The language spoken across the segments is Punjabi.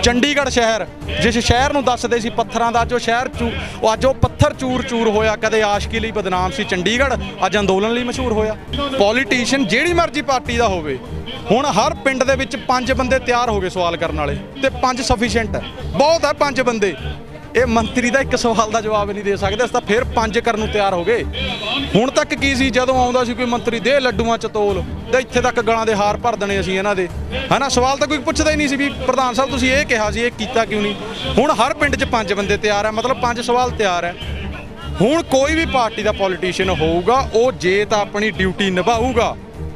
ਚੰਡੀਗੜ੍ਹ ਸ਼ਹਿਰ ਜਿਸ ਸ਼ਹਿਰ ਨੂੰ ਦੱਸਦੇ ਸੀ ਪੱਥਰਾਂ ਦਾ, ਜੋ ਸ਼ਹਿਰ ਅੱਜ ਉਹ ਪੱਥਰ ਚੂਰ ਚੂਰ ਹੋਇਆ। ਕਦੇ ਆਸ਼ਕੀ ਲਈ ਬਦਨਾਮ ਸੀ ਚੰਡੀਗੜ੍ਹ, ਅੱਜ ਅੰਦੋਲਨ ਲਈ ਮਸ਼ਹੂਰ ਹੋਇਆ। ਪੋਲੀਟੀਸ਼ੀਅਨ ਜਿਹੜੀ ਮਰਜ਼ੀ ਪਾਰਟੀ ਦਾ ਹੋਵੇ, ਹੁਣ ਹਰ ਪਿੰਡ ਦੇ ਵਿੱਚ 5 ਬੰਦੇ ਤਿਆਰ ਹੋ ਗਏ ਸਵਾਲ ਕਰਨ ਵਾਲੇ, ਤੇ 5 ਸਫੀਸ਼ੀਐਂਟ ਹੈ, ਬਹੁਤ ਹੈ 5 ਬੰਦੇ। ਇਹ ਮੰਤਰੀ ਦਾ ਇੱਕ ਸਵਾਲ ਦਾ ਜਵਾਬ ਨਹੀਂ ਦੇ ਸਕਦੇ, ਅਸੀਂ ਤਾਂ ਫਿਰ 5 ਕਰਨ ਨੂੰ ਤਿਆਰ ਹੋ ਗਏ। ਹੁਣ ਤੱਕ ਕੀ ਸੀ, ਜਦੋਂ ਆਉਂਦਾ ਸੀ ਕੋਈ ਮੰਤਰੀ ਦੇ ਲੱਡੂਆਂ ਚ ਤੋਲ, ਤੇ ਇੱਥੇ ਤੱਕ ਗਲਾਂ ਦੇ ਹਾਰ ਭਰ ਦੇਣੇ ਅਸੀਂ ਇਹਨਾਂ ਦੇ, ਹਨਾ। ਸਵਾਲ ਤਾਂ ਕੋਈ ਪੁੱਛਦਾ ਹੀ ਨਹੀਂ ਸੀ ਵੀ ਪ੍ਰਧਾਨ ਸਾਹਿਬ ਤੁਸੀਂ ਇਹ ਕਿਹਾ ਸੀ, ਇਹ ਕੀਤਾ ਕਿਉਂ ਨਹੀਂ। ਹੁਣ ਹਰ ਪਿੰਡ 'ਚ 5 ਬੰਦੇ ਤਿਆਰ ਹੈ, ਮਤਲਬ 5 ਸਵਾਲ ਤਿਆਰ ਹੈ। ਹੁਣ ਕੋਈ ਵੀ ਪਾਰਟੀ ਦਾ ਪੋਲੀਟੀਸ਼ੀਅਨ ਹੋਊਗਾ, ਉਹ ਜੇ ਤਾਂ ਆਪਣੀ ਡਿਊਟੀ ਨਿਭਾਊਗਾ।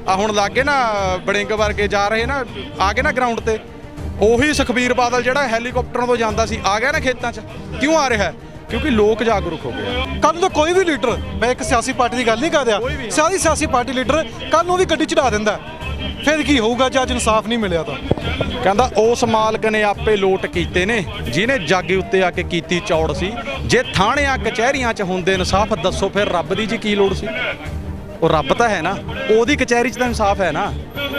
ਆ ਹੁਣ ਲਾਗੇ ਨਾ ਬੜਿੰਗ ਵਰਗੇ ਜਾ ਰਹੇ ਨਾ, ਆ ਗਏ ਨਾ ਗਰਾਊਂਡ ਤੇ, ਉਹੀ ਸੁਖਬੀਰ ਬਾਦਲ ਜਿਹੜਾ ਹੈਲੀਕਾਪਟਰਾਂ ਤੋਂ ਜਾਂਦਾ ਸੀ ਆ ਗਿਆ ਨਾ ਖੇਤਾਂ 'ਚ। ਕਿਉਂ ਆ ਰਿਹਾ? ਕਿਉਂਕਿ ਲੋਕ ਜਾਗਰੂਕ ਹੋ ਗਏ। ਕੱਲ ਨੂੰ ਕੋਈ ਵੀ ਲੀਡਰ, ਮੈਂ ਇੱਕ ਸਿਆਸੀ ਪਾਰਟੀ ਦੀ ਗੱਲ ਨਹੀਂ ਕਰ ਰਿਹਾ, ਸਿਆਸੀ ਪਾਰਟੀ ਲੀਡਰ ਕੱਲ ਨੂੰ ਵੀ ਗੱਡੀ ਚੜਾ ਦਿੰਦਾ, ਫਿਰ ਕੀ ਹੋਊਗਾ ਜੇ ਅੱਜ ਇਨਸਾਫ ਨਹੀਂ ਮਿਲਿਆ ਤਾਂ? ਕਹਿੰਦਾ ਉਸ ਮਾਲਕ ਨੇ ਆਪੇ ਲੋਟ ਕੀਤੇ ਨੇ, ਜਿਹਨੇ ਜਾਗੇ ਉੱਤੇ ਆ ਕੇ ਕੀਤੀ ਚੌੜ ਸੀ। ਜੇ ਥਾਣਿਆਂ ਕਚਹਿਰੀਆਂ 'ਚ ਹੁੰਦੇ ਇਨਸਾਫ, ਦੱਸੋ ਫਿਰ ਰੱਬ ਦੀ ਜੀ ਕੀ ਲੋੜ ਸੀ? ਉਹ ਰੱਬ ਤਾਂ ਹੈ ਨਾ, ਉਹਦੀ ਕਚਹਿਰੀ 'ਚ ਤਾਂ ਇਨਸਾਫ ਹੈ ਨਾ।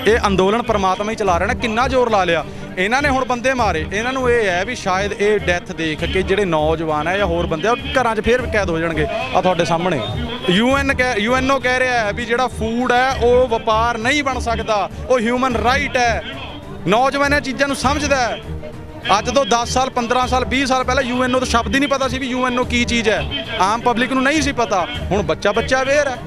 ਇਹ ਅੰਦੋਲਨ ਪਰਮਾਤਮਾ ਹੀ ਚਲਾ ਰਿਹਾ ਨਾ, ਕਿੰਨਾ ਜ਼ੋਰ ਲਾ ਲਿਆ ਇਹਨਾਂ ਨੇ। ਹੁਣ ਬੰਦੇ ਮਾਰੇ, ਇਹਨਾਂ ਨੂੰ ਇਹ ਹੈ ਵੀ ਸ਼ਾਇਦ ਇਹ ਡੈਥ ਦੇਖ ਕੇ ਜਿਹੜੇ ਨੌਜਵਾਨ ਹੈ ਜਾਂ ਹੋਰ ਬੰਦੇ ਉਹ ਘਰਾਂ 'ਚ ਫੇਰ ਕੈਦ ਹੋ ਜਾਣਗੇ। ਆ ਤੁਹਾਡੇ ਸਾਹਮਣੇ UNO ਕਹਿ ਰਿਹਾ ਹੈ ਵੀ ਜਿਹੜਾ ਫੂਡ ਹੈ ਉਹ ਵਪਾਰ ਨਹੀਂ ਬਣ ਸਕਦਾ, ਉਹ ਹਿਊਮਨ ਰਾਈਟ ਹੈ। ਨੌਜਵਾਨ ਇਹ ਚੀਜ਼ਾਂ ਨੂੰ ਸਮਝਦਾ ਹੈ। ਅੱਜ ਤੋਂ 10 ਸਾਲ 15 ਸਾਲ 20 ਸਾਲ ਪਹਿਲਾਂ UNO ਤੋਂ ਸ਼ਬਦ ਹੀ ਨਹੀਂ ਪਤਾ ਸੀ ਵੀ UNO ਕੀ ਚੀਜ਼ ਹੈ, ਆਮ ਪਬਲਿਕ ਨੂੰ ਨਹੀਂ ਸੀ ਪਤਾ। ਹੁਣ ਬੱਚਾ ਅਵੇਅਰ ਹੈ,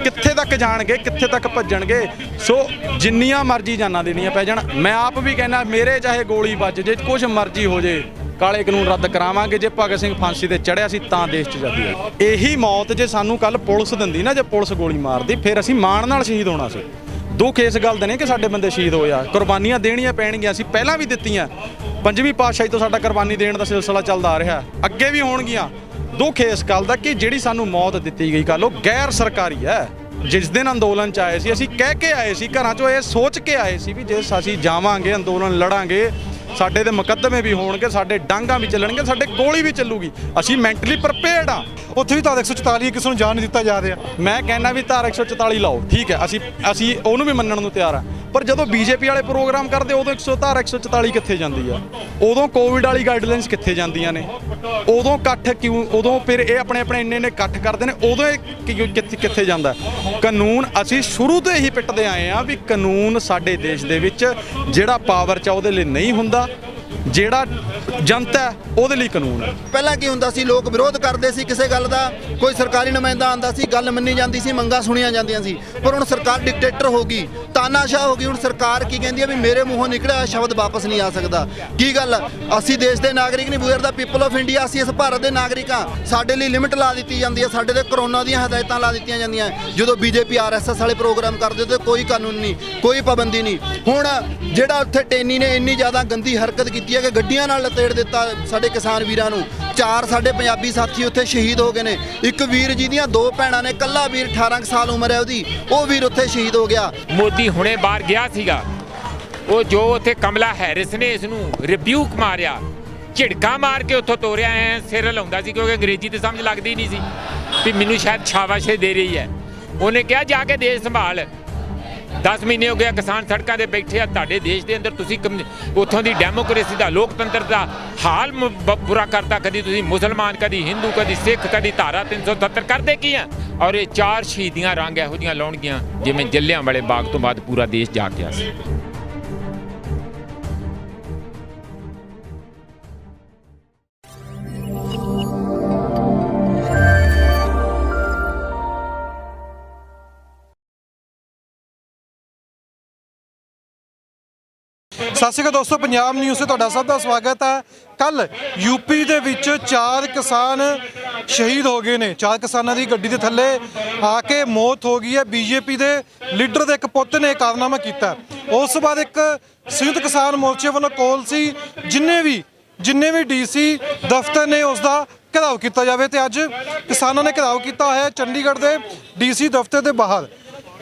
ਕਿੱਥੇ ਤੱਕ ਜਾਣਗੇ, ਕਿੱਥੇ ਤੱਕ ਭੱਜਣਗੇ। ਸੋ ਜਿੰਨੀਆਂ ਮਰਜ਼ੀ ਜਾਨਾਂ ਦੇਣੀਆਂ ਪੈ ਜਾਣ, ਮੈਂ ਆਪ ਵੀ ਕਹਿੰਦਾ ਮੇਰੇ ਚਾਹੇ ਗੋਲੀ ਵੱਜ ਜੇ, ਕੁਛ ਮਰਜ਼ੀ ਹੋ ਜੇ, ਕਾਲੇ ਕਾਨੂੰਨ ਰੱਦ ਕਰਾਵਾਂਗੇ। ਜੇ ਭਗਤ ਸਿੰਘ ਫਾਂਸੀ ਤੇ ਚੜਿਆ ਸੀ ਤਾਂ ਦੇਸ਼ 'ਚ ਆਜ਼ਾਦੀ ਹੈ। ਇਹੀ ਮੌਤ ਜੇ ਸਾਨੂੰ ਕੱਲ ਪੁਲਿਸ ਦਿੰਦੀ ਨਾ, ਜੇ ਪੁਲਿਸ ਗੋਲੀ ਮਾਰਦੀ, ਫਿਰ ਅਸੀਂ ਮਾਣ ਨਾਲ ਸ਼ਹੀਦ ਹੋਣਾ ਸੀ। ਦੁੱਖ ਇਸ ਗੱਲ ਦਾ ਨਹੀਂ ਕਿ ਸਾਡੇ ਬੰਦੇ ਸ਼ਹੀਦ ਹੋਏ ਆ, ਕੁਰਬਾਨੀਆਂ ਦੇਣੀਆਂ ਪੈਣਗੀਆਂ, ਅਸੀਂ ਪਹਿਲਾਂ ਵੀ ਦਿੱਤੀਆਂ। 5ਵੀਂ ਪਾਤਸ਼ਾਹੀ ਤੋਂ ਸਾਡਾ ਕੁਰਬਾਨੀ ਦੇਣ ਦਾ ਸਿਲਸਿਲਾ ਚੱਲਦਾ ਆ ਰਿਹਾ, ਅੱਗੇ ਵੀ ਹੋਣਗੀਆਂ। ਦੁੱਖ ਇਸ ਗੱਲ ਦਾ ਕਿ ਜਿਹੜੀ ਸਾਨੂੰ ਮੌਤ ਦਿੱਤੀ ਗਈ ਕੱਲ, ਉਹ ਗੈਰ ਸਰਕਾਰੀ ਹੈ। ਜਿਸ ਦਿਨ ਅੰਦੋਲਨ 'ਚ ਆਏ ਸੀ, ਅਸੀਂ ਕਹਿ ਕੇ ਆਏ ਸੀ, ਘਰਾਂ 'ਚੋਂ ਇਹ ਸੋਚ ਕੇ ਆਏ ਸੀ ਵੀ ਜੇ ਅਸੀਂ ਜਾਵਾਂਗੇ, ਅੰਦੋਲਨ ਲੜਾਂਗੇ, ਸਾਡੇ ਦੇ ਮੁਕੱਦਮੇ ਵੀ ਹੋਣਗੇ, ਸਾਡੇ ਡਾਂਗਾਂ ਵੀ ਚੱਲਣਗੇ, ਸਾਡੇ ਗੋਲੀ ਵੀ ਚੱਲੂਗੀ। ਅਸੀਂ ਮੈਂਟਲੀ ਪ੍ਰੀਪੇਅਰਡ ਆ। ਉੱਥੇ ਵੀ ਧਾਰਾ 144 ਕਿਸੇ ਨੂੰ ਜਾਣ ਨਹੀਂ ਦਿੱਤਾ ਜਾ ਰਿਹਾ। ਮੈਂ ਕਹਿੰਦਾ ਵੀ ਧਾਰਾ 144 ਲਾਓ, ਠੀਕ ਹੈ, ਅਸੀਂ ਉਹਨੂੰ ਵੀ ਮੰਨਣ ਨੂੰ ਤਿਆਰ ਆ। ਪਰ ਜਦੋਂ BJP ਵਾਲੇ ਪ੍ਰੋਗਰਾਮ ਕਰਦੇ, ਉਦੋਂ ਧਾਰਾ 144 ਕਿੱਥੇ ਜਾਂਦੀ ਆ? ਉਦੋਂ ਕੋਵਿਡ ਵਾਲੀ ਗਾਈਡਲਾਈਨਸ ਕਿੱਥੇ ਜਾਂਦੀਆਂ ਨੇ? ਉਦੋਂ ਇਕੱਠ ਕਿਉਂ? ਉਦੋਂ ਫਿਰ ਇਹ ਆਪਣੇ ਇੰਨੇ ਇਕੱਠ ਕਰਦੇ ਨੇ, ਉਦੋਂ ਇਹ ਕਿੱਥੇ ਜਾਂਦਾ? ਕਾਨੂੰਨ ਅਸੀਂ ਸ਼ੁਰੂ ਤੋਂ ਇਹੀ ਪਿੱਟਦੇ ਆਏ ਆ ਵੀ ਕਾਨੂੰਨ ਸਾਡੇ ਦੇਸ਼ ਦੇ ਵਿੱਚ ਜਿਹੜਾ ਪਾਵਰ 'ਚ ਉਹਦੇ ਲਈ ਨਹੀਂ ਹੁੰਦਾ, ਜਿਹੜਾ ਜਨਤਾ ਉਹਦੇ ਲਈ ਕਾਨੂੰਨ ਹੈ। ਪਹਿਲਾਂ ਕੀ ਹੁੰਦਾ ਸੀ, ਲੋਕ ਵਿਰੋਧ ਕਰਦੇ ਸੀ ਕਿਸੇ ਗੱਲ ਦਾ, ਕੋਈ ਸਰਕਾਰੀ ਨੁਮਾਇੰਦਾ ਆਉਂਦਾ ਸੀ, ਗੱਲ ਮੰਨੀ ਜਾਂਦੀ ਸੀ, ਮੰਗਾਂ ਸੁਣੀਆਂ ਜਾਂਦੀਆਂ ਸੀ। ਪਰ ਹੁਣ ਸਰਕਾਰ ਡਿਕਟੇਟਰ ਹੋ ਗਈ, ਤਾਨਾਸ਼ਾਹ ਹੋ ਗਈ। ਹੁਣ ਸਰਕਾਰ ਕੀ ਕਹਿੰਦੀ ਹੈ ਵੀ ਮੇਰੇ ਮੂੰਹੋਂ ਨਿਕਲਿਆ ਹੋਇਆ ਸ਼ਬਦ ਵਾਪਸ ਨਹੀਂ ਆ ਸਕਦਾ। ਕੀ ਗੱਲ, ਅਸੀਂ ਦੇਸ਼ ਦੇ ਨਾਗਰਿਕ ਨਹੀਂ, we are the people of India, ਅਸੀਂ ਇਸ ਭਾਰਤ ਦੇ ਨਾਗਰਿਕ ਹਾਂ। ਸਾਡੇ ਲਈ ਲਿਮਿਟ ਲਾ ਦਿੱਤੀ ਜਾਂਦੀ ਹੈ, ਸਾਡੇ ਤੇ ਕਰੋਨਾ ਦੀਆਂ ਹਦਾਇਤਾਂ ਲਾ ਦਿੱਤੀਆਂ ਜਾਂਦੀਆਂ। ਜਦੋਂ BJP RSS ਵਾਲੇ ਪ੍ਰੋਗਰਾਮ ਕਰਦੇ ਤੇ ਕੋਈ ਕਾਨੂੰਨ ਨਹੀਂ, ਕੋਈ ਪਾਬੰਦੀ ਨਹੀਂ। ਹੁਣ ਜਿਹੜਾ ਉੱਥੇ ਟੈਨੀ ਨੇ ਇੰਨੀ ਜ਼ਿਆਦਾ ਗੰਦੀ ਹਰਕਤ ਕੀਤੀ ਹੈ ਕਿ ਗੱਡੀਆਂ ਨਾਲ ਲਤੇੜ ਦਿੱਤਾ ਸਾਡੇ ਕਿਸਾਨ ਵੀਰਾਂ ਨੂੰ। 4 ਸਾਡੇ ਪੰਜਾਬੀ ਸਾਥੀ ਉੱਥੇ ਸ਼ਹੀਦ ਹੋ ਗਏ ਨੇ। ਇੱਕ ਵੀਰ ਜਿਹਦੀਆਂ 2 ਭੈਣਾਂ ਨੇ, ਕੱਲਾ ਵੀਰ 18 ਸਾਲ ਉਮਰ ਹੈ ਉਹਦੀ, ਉਹ ਵੀਰ ਉੱਥੇ ਸ਼ਹੀਦ ਹੋ ਗਿਆ। ਮੋਦੀ ਹੁਣੇ ਬਾਹਰ ਗਿਆ ਸੀਗਾ, ਉਹ ਜੋ ਉੱਥੇ ਕਮਲਾ ਹੈਰਿਸ ਨੇ ਇਸ ਨੂੰ ਰਿਬਿਊਕ ਮਾਰਿਆ, ਝਿੜਕਾ ਮਾਰ ਕੇ ਉੱਥੋਂ ਤੋਰਿਆ, ਐ ਸਿਰ ਹਿਲਾਉਂਦਾ ਸੀ ਕਿਉਂਕਿ ਅੰਗਰੇਜ਼ੀ ਤੇ ਸਮਝ ਲੱਗਦੀ ਨਹੀਂ ਸੀ ਵੀ ਮੈਨੂੰ ਸ਼ਾਇਦ ਸ਼ਾਬਾਸ਼ ਦੇ ਰਹੀ ਹੈ। ਉਹਨੇ ਕਿਹਾ ਜਾ ਕੇ ਦੇਸ਼ ਸੰਭਾਲ। 10 ਮਹੀਨੇ ਹੋ ਗਿਆ ਕਿਸਾਨ ਸੜਕਾਂ 'ਤੇ ਬੈਠੇ ਆ। ਤੁਹਾਡੇ ਦੇਸ਼ ਦੇ ਅੰਦਰ ਤੁਸੀਂ ਉੱਥੋਂ ਦੀ ਡੈਮੋਕ੍ਰੇਸੀ ਦਾ, ਲੋਕਤੰਤਰ ਦਾ ਹਾਲ ਬੁਰਾ ਕਰਤਾ। ਕਦੀ ਤੁਸੀਂ ਮੁਸਲਮਾਨ, ਕਦੀ ਹਿੰਦੂ, ਕਦੀ ਸਿੱਖ, ਕਦੀ ਧਾਰਾ 370 ਕਰਦੇ ਕੀ ਆ? ਔਰ ਇਹ 4 ਸ਼ਹੀਦੀਆਂ ਰੰਗ ਇਹੋ ਜਿਹੀਆਂ ਲਾਉਣਗੀਆਂ ਜਿਵੇਂ ਜੱਲਿਆਂ ਵਾਲੇ ਬਾਗ ਤੋਂ ਬਾਅਦ ਪੂਰਾ ਦੇਸ਼ ਜਾਗਿਆ ਸੀ। ਸਤਿ ਸ਼੍ਰੀ ਅਕਾਲ ਦੋਸਤੋ, ਪੰਜਾਬ ਨਿਊਜ਼ 'ਤੇ ਤੁਹਾਡਾ ਸਭ ਦਾ ਸਵਾਗਤ ਹੈ। ਕੱਲ UP ਦੇ ਵਿੱਚ 4 ਕਿਸਾਨ ਸ਼ਹੀਦ ਹੋ ਗਏ ਨੇ। 4 ਕਿਸਾਨਾਂ ਦੀ ਗੱਡੀ ਦੇ ਥੱਲੇ ਆ ਕੇ ਮੌਤ ਹੋ ਗਈ ਹੈ। BJP ਦੇ ਲੀਡਰ ਦੇ ਇੱਕ ਪੁੱਤ ਨੇ ਕਾਰਨਾਮਾ ਕੀਤਾ। ਉਸ ਤੋਂ ਬਾਅਦ ਇੱਕ ਸੰਯੁਕਤ ਕਿਸਾਨ ਮੋਰਚੇ ਵੱਲੋਂ ਕਾਲ ਸੀ ਜਿੰਨੇ ਵੀ DC ਦਫ਼ਤਰ ਨੇ ਉਸ ਦਾ ਘਿਰਾਓ ਕੀਤਾ ਜਾਵੇ, ਤੇ ਅੱਜ ਕਿਸਾਨਾਂ ਨੇ ਘਿਰਾਓ ਕੀਤਾ ਹੋਇਆ ਚੰਡੀਗੜ੍ਹ ਦੇ DC ਦਫ਼ਤਰ ਦੇ ਬਾਹਰ।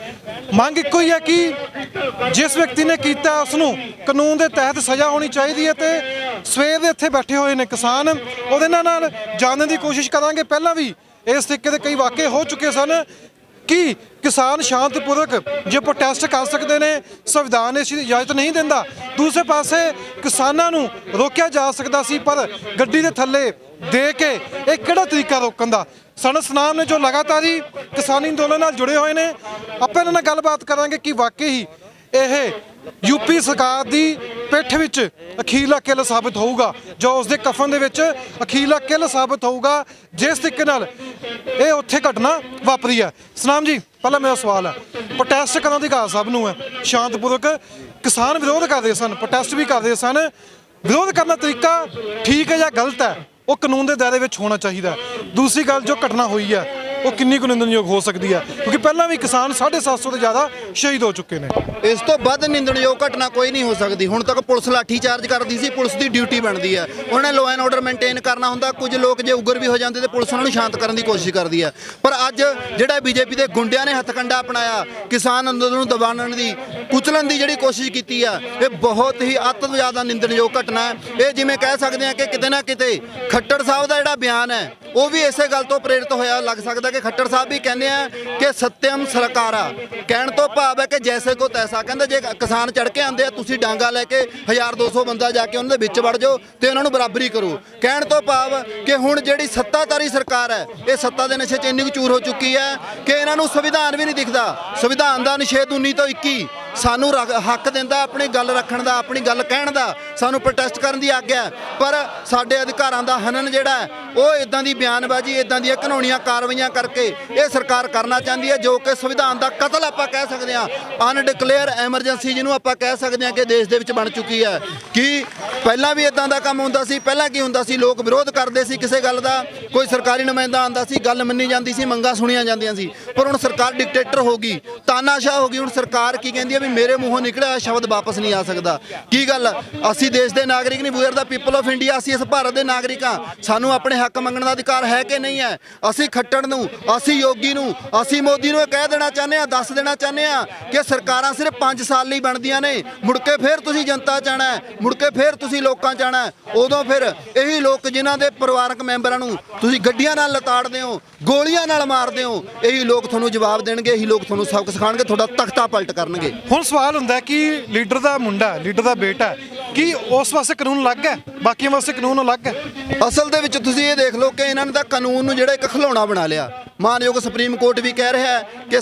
ਮੰਗ ਇੱਕੋ ਹੀ ਹੈ ਕਿ ਜਿਸ ਵਿਅਕਤੀ ਨੇ ਕੀਤਾ ਉਸ ਨੂੰ ਕਾਨੂੰਨ ਦੇ ਤਹਿਤ ਸਜ਼ਾ ਹੋਣੀ ਚਾਹੀਦੀ ਹੈ। ਤੇ ਸਵੇਰ ਦੇ ਇੱਥੇ ਬੈਠੇ ਹੋਏ ਨੇ ਕਿਸਾਨ, ਉਹਦੇ ਨਾਲ ਜਾਣਨ ਦੀ ਕੋਸ਼ਿਸ਼ ਕਰਾਂਗੇ। ਪਹਿਲਾਂ ਵੀ ਇਸ ਤਰੀਕੇ ਦੇ ਕਈ ਵਾਕਿਏ ਹੋ ਚੁੱਕੇ ਸਨ। ਕਿ ਕਿਸਾਨ ਸ਼ਾਂਤਪੂਰਵਕ ਜੇ ਪ੍ਰੋਟੈਸਟ ਕਰ ਸਕਦੇ ਨੇ, ਸੰਵਿਧਾਨ ਇਸ ਚੀਜ਼ ਦੀ ਇਜਾਜ਼ਤ ਨਹੀਂ ਦਿੰਦਾ। ਦੂਸਰੇ ਪਾਸੇ ਕਿਸਾਨਾਂ ਨੂੰ ਰੋਕਿਆ ਜਾ ਸਕਦਾ ਸੀ, ਪਰ ਗੱਡੀ ਦੇ ਥੱਲੇ ਦੇ ਕੇ ਇਹ ਕਿਹੜਾ ਤਰੀਕਾ ਰੋਕਣ ਦਾ। ਸਨ ਸਨਾਮ ਨੇ ਜੋ ਲਗਾਤਾਰ ਹੀ ਕਿਸਾਨੀ ਅੰਦੋਲਨ ਨਾਲ ਜੁੜੇ ਹੋਏ ਨੇ, ਆਪਾਂ ਇਹਨਾਂ ਨਾਲ ਗੱਲਬਾਤ ਕਰਾਂਗੇ ਕਿ ਵਾਕਈ ਹੀ ਇਹ ਯੂਪੀ ਸਰਕਾਰ ਦੀ ਪਿੱਠ ਵਿੱਚ ਅਖੀਰਲਾ ਕਿੱਲ ਸਾਬਤ ਹੋਊਗਾ, ਜੋ ਉਸਦੇ ਕਫਨ ਦੇ ਵਿੱਚ ਅਖੀਰਲਾ ਕਿੱਲ ਸਾਬਤ ਹੋਊਗਾ, ਜਿਸ ਤਰੀਕੇ ਨਾਲ ਇਹ ਉੱਥੇ ਘਟਨਾ ਵਾਪਰੀ ਹੈ। ਸਨਾਮ ਜੀ, ਪਹਿਲਾਂ ਮੇਰਾ ਸਵਾਲ ਹੈ, ਪ੍ਰੋਟੈਸਟ ਕਰਨ ਦਾ ਅਧਿਕਾਰ ਸਭ ਨੂੰ ਹੈ, ਸ਼ਾਂਤਪੂਰਵਕ ਕਿਸਾਨ ਵਿਰੋਧ ਕਰਦੇ ਸਨ, ਪ੍ਰੋਟੈਸਟ ਵੀ ਕਰਦੇ ਸਨ, ਵਿਰੋਧ ਕਰਨ ਦਾ ਤਰੀਕਾ ਠੀਕ ਹੈ ਜਾਂ ਗਲਤ ਹੈ, ਉਹ ਕਾਨੂੰਨ ਦੇ ਦਾਇਰੇ ਵਿੱਚ ਹੋਣਾ ਚਾਹੀਦਾ। ਦੂਸਰੀ ਗੱਲ, ਜੋ ਘਟਨਾ ਹੋਈ ਹੈ ਉਹ ਕਿੰਨੀ ਕੁ ਨਿੰਦਣਯੋਗ ਹੋ ਸਕਦੀ ਹੈ, ਕਿਉਂਕਿ ਪਹਿਲਾਂ ਵੀ ਕਿਸਾਨ 750 ਤੋਂ ਜ਼ਿਆਦਾ ਸ਼ਹੀਦ ਹੋ ਚੁੱਕੇ ਨੇ। ਇਸ ਤੋਂ ਵੱਧ ਨਿੰਦਣਯੋਗ ਘਟਨਾ ਕੋਈ ਨਹੀਂ ਹੋ ਸਕਦੀ। ਹੁਣ ਤੱਕ ਪੁਲਿਸ ਲਾਠੀ ਚਾਰਜ ਕਰਦੀ ਸੀ, ਪੁਲਿਸ ਦੀ ਡਿਊਟੀ ਬਣਦੀ ਹੈ, ਉਹਨਾਂ ਨੇ ਲਾਅ ਐਂਡ ਆਰਡਰ ਮੇਨਟੇਨ ਕਰਨਾ ਹੁੰਦਾ। ਕੁਝ ਲੋਕ ਜੇ ਉਗਰ ਵੀ ਹੋ ਜਾਂਦੇ ਤੇ ਪੁਲਿਸ ਉਹਨਾਂ ਨੂੰ ਸ਼ਾਂਤ ਕਰਨ ਦੀ ਕੋਸ਼ਿਸ਼ ਕਰਦੀ ਹੈ, ਪਰ ਅੱਜ ਜਿਹੜਾ ਬੀਜੇਪੀ ਦੇ ਗੁੰਡਿਆਂ ਨੇ ਹੱਥਕੰਡਾ ਅਪਣਾਇਆ, ਕਿਸਾਨ ਅੰਦੋਲਨ ਨੂੰ ਦਬਾਉਣ ਦੀ, ਕੁਚਲਣ ਦੀ ਜਿਹੜੀ ਕੋਸ਼ਿਸ਼ ਕੀਤੀ ਆ, ਇਹ ਬਹੁਤ ਹੀ ਅੱਤ ਤੋਂ ਜ਼ਿਆਦਾ ਨਿੰਦਣਯੋਗ ਘਟਨਾ ਹੈ। ਇਹ ਜਿਵੇਂ ਕਹਿ ਸਕਦੇ ਹਾਂ ਕਿ ਕਿਤੇ ਨਾ ਕਿਤੇ ਖੱਟੜ ਸਾਹਿਬ ਦਾ ਜਿਹੜਾ ਬਿਆਨ ਹੈ ਉਹ ਵੀ ਇਸੇ ਗੱਲ ਤੋਂ ਪ੍ਰੇਰਿਤ ਹੋਇਆ ਲੱਗ ਸਕਦਾ ਕਿ ਖੱਟੜ ਸਾਹਿਬ ਵੀ ਕਹਿੰਦੇ ਆ ਕਿ ਸਤਿਅਮ ਸਰਕਾਰਾ, ਕਹਿਣ ਤੋਂ ਭਾਵ ਹੈ ਕਿ ਜੈਸੇ ਕੋ ਤੈਸਾ। ਕਹਿੰਦੇ ਜੇ ਕਿਸਾਨ ਚੜ ਕੇ ਆਉਂਦੇ ਆ, ਤੁਸੀਂ ਡਾਂਗਾ ਲੈ ਕੇ 1000-200 ਬੰਦਾ ਜਾ ਕੇ ਉਹਨਾਂ ਦੇ ਵਿੱਚ ਵੜ ਜਾਓ ਤੇ ਉਹਨਾਂ ਨੂੰ ਬਰਾਬਰੀ ਕਰੋ। ਕਹਿਣ ਤੋਂ ਭਾਵ ਕਿ ਹੁਣ ਜਿਹੜੀ ਸੱਤਾਧਾਰੀ ਸਰਕਾਰ ਹੈ, ਇਹ ਸੱਤਾ ਦੇ ਨਸ਼ੇ 'ਚ ਇੰਨੀ ਕੁ ਚੂਰ ਹੋ ਚੁੱਕੀ ਹੈ ਕਿ ਇਹਨਾਂ ਨੂੰ ਸੰਵਿਧਾਨ ਵੀ ਨਹੀਂ ਦਿਖਦਾ। ਸੰਵਿਧਾਨ ਦਾ ਨਿਸ਼ੇਧ 19 ਤੋਂ 21 ਸਾਨੂੰ ਹੱਕ ਦਿੰਦਾ ਆਪਣੀ ਗੱਲ ਰੱਖਣ ਦਾ, ਆਪਣੀ ਗੱਲ ਕਹਿਣ ਦਾ, ਸਾਨੂੰ ਪ੍ਰੋਟੈਸਟ ਕਰਨ ਦੀ ਆਗਿਆ, ਪਰ ਸਾਡੇ ਅਧਿਕਾਰਾਂ ਦਾ ਹਨਨ ਜਿਹੜਾ ਹੈ ਉਹ ਇਦਾਂ ਦੀ ਬਿਆਨਬਾਜ਼ੀ, ਇਦਾਂ ਦੀਆਂ ਘਿਨਾਉਣੀਆਂ ਕਾਰਵਾਈਆਂ ਕਰਕੇ ਇਹ ਸਰਕਾਰ ਕਰਨਾ ਚਾਹੁੰਦੀ ਹੈ, ਜੋ ਕਿ ਸੰਵਿਧਾਨ ਦਾ ਕਤਲ ਆਪਾਂ ਕਹਿ ਸਕਦੇ ਹਾਂ। ਅਨਡਿਕਲੇਅਰ ਐਮਰਜੈਂਸੀ ਜਿਹਨੂੰ ਆਪਾਂ ਕਹਿ ਸਕਦੇ ਹਾਂ ਕਿ ਦੇਸ਼ ਦੇ ਵਿੱਚ ਬਣ ਚੁੱਕੀ ਹੈ। ਕਿ ਪਹਿਲਾਂ ਵੀ ਇਦਾਂ ਦਾ ਕੰਮ ਹੁੰਦਾ ਸੀ, ਪਹਿਲਾਂ ਕੀ ਹੁੰਦਾ ਸੀ, ਲੋਕ ਵਿਰੋਧ ਕਰਦੇ ਸੀ ਕਿਸੇ ਗੱਲ ਦਾ, ਕੋਈ ਸਰਕਾਰੀ ਨੁਮਾਇੰਦਾ ਆਉਂਦਾ ਸੀ, ਗੱਲ ਮੰਨੀ ਜਾਂਦੀ ਸੀ, ਮੰਗਾਂ ਸੁਣੀਆਂ ਜਾਂਦੀਆਂ ਸੀ, ਪਰ ਹੁਣ ਸਰਕਾਰ ਡਿਕਟੇਟਰ ਹੋ ਗਈ, ਤਾਨਾਸ਼ਾਹ ਹੋ ਗਈ। ਹੁਣ ਸਰਕਾਰ ਕੀ ਕਹਿੰਦੀ ਹੈ ਵੀ ਮੇਰੇ ਮੂੰਹੋਂ ਨਿਕਲਿਆ ਸ਼ਬਦ ਵਾਪਸ ਨਹੀਂ ਆ ਸਕਦਾ। ਕੀ ਗੱਲ, ਅਸੀਂ ਦੇਸ਼ ਦੇ ਨਾਗਰਿਕ ਨਹੀਂ, we are the people of India, ਅਸੀਂ ਇਸ ਭਾਰਤ ਦੇ ਨਾਗਰਿਕ ਹਾਂ, ਸਾਨੂੰ ਆਪਣੇ ਹੱਕ ਮੰਗਣ ਦਾ ਅਧਿਕਾਰ ਹੈ ਕਿ ਨਹੀਂ ਹੈ। ਅਸੀਂ ਖੱਟੜ ਨੂੰ, ਅਸੀਂ ਯੋਗੀ ਨੂੰ, ਅਸੀਂ ਮੋਦੀ ਨੂੰ ਇਹ ਕਹਿ ਦੇਣਾ ਚਾਹੁੰਦੇ ਹਾਂ, ਦੱਸ ਦੇਣਾ ਚਾਹੁੰਦੇ ਹਾਂ ਕਿ ਸਰਕਾਰਾਂ ਸਿਰਫ 5 ਸਾਲ ਲਈ ਬਣਦੀਆਂ ਨੇ, ਮੁੜ ਕੇ ਫਿਰ ਤੁਸੀਂ ਜਨਤਾ ਚਾਹਣਾ ਹੈ, ਮੁੜ ਕੇ ਫਿਰ ਤੁਸੀਂ ਲੋਕਾਂ ਚਾਹਣਾ ਹੈ। ਉਦੋਂ ਫਿਰ ਇਹੀ ਲੋਕ ਜਿਨ੍ਹਾਂ ਦੇ ਪਰਿਵਾਰਕ ਮੈਂਬਰਾਂ ਨੂੰ ਤੁਸੀਂ ਗੱਡੀਆਂ ਨਾਲ ਲਤਾੜਦੇ ਹੋ, ਗੋਲੀਆਂ ਨਾਲ ਮਾਰਦੇ ਹੋ, ਇਹੀ ਲੋਕ ਤੁਹਾਨੂੰ ਜਵਾਬ ਦੇਣਗੇ, ਇਹੀ ਲੋਕ ਤੁਹਾਨੂੰ ਸਬਕ ਸਿਖਾਉਣਗੇ, ਤੁਹਾਡਾ ਤਖਤਾ ਪਲਟ ਕਰਨਗੇ। ਹੁਣ ਸਵਾਲ ਹੁੰਦਾ ਕਿ ਲੀਡਰ ਦਾ ਮੁੰਡਾ, ਲੀਡਰ ਦਾ ਬੇਟਾ, ਕੀ ਉਸ ਵਾਸਤੇ ਕਾਨੂੰਨ ਅਲੱਗ ਹੈ, ਬਾਕੀਆਂ ਵਾਸਤੇ ਕਾਨੂੰਨ ਅਲੱਗ ਹੈ? ਅਸਲ ਦੇ ਵਿੱਚ ਤੁਸੀਂ ਇਹ ਦੇਖ ਲਓ ਕਿ ਇਹਨਾਂ ਨੇ ਤਾਂ ਕਾਨੂੰਨ ਨੂੰ ਜਿਹੜਾ ਇੱਕ ਖਿਲੌਣਾ ਬਣਾ ਲਿਆ। ਮਾਨਯੋਗ ਸੁਪਰੀਮ ਕੋਰਟ ਵੀ ਕਹਿ ਰਿਹਾ ਹੈ ਕਿ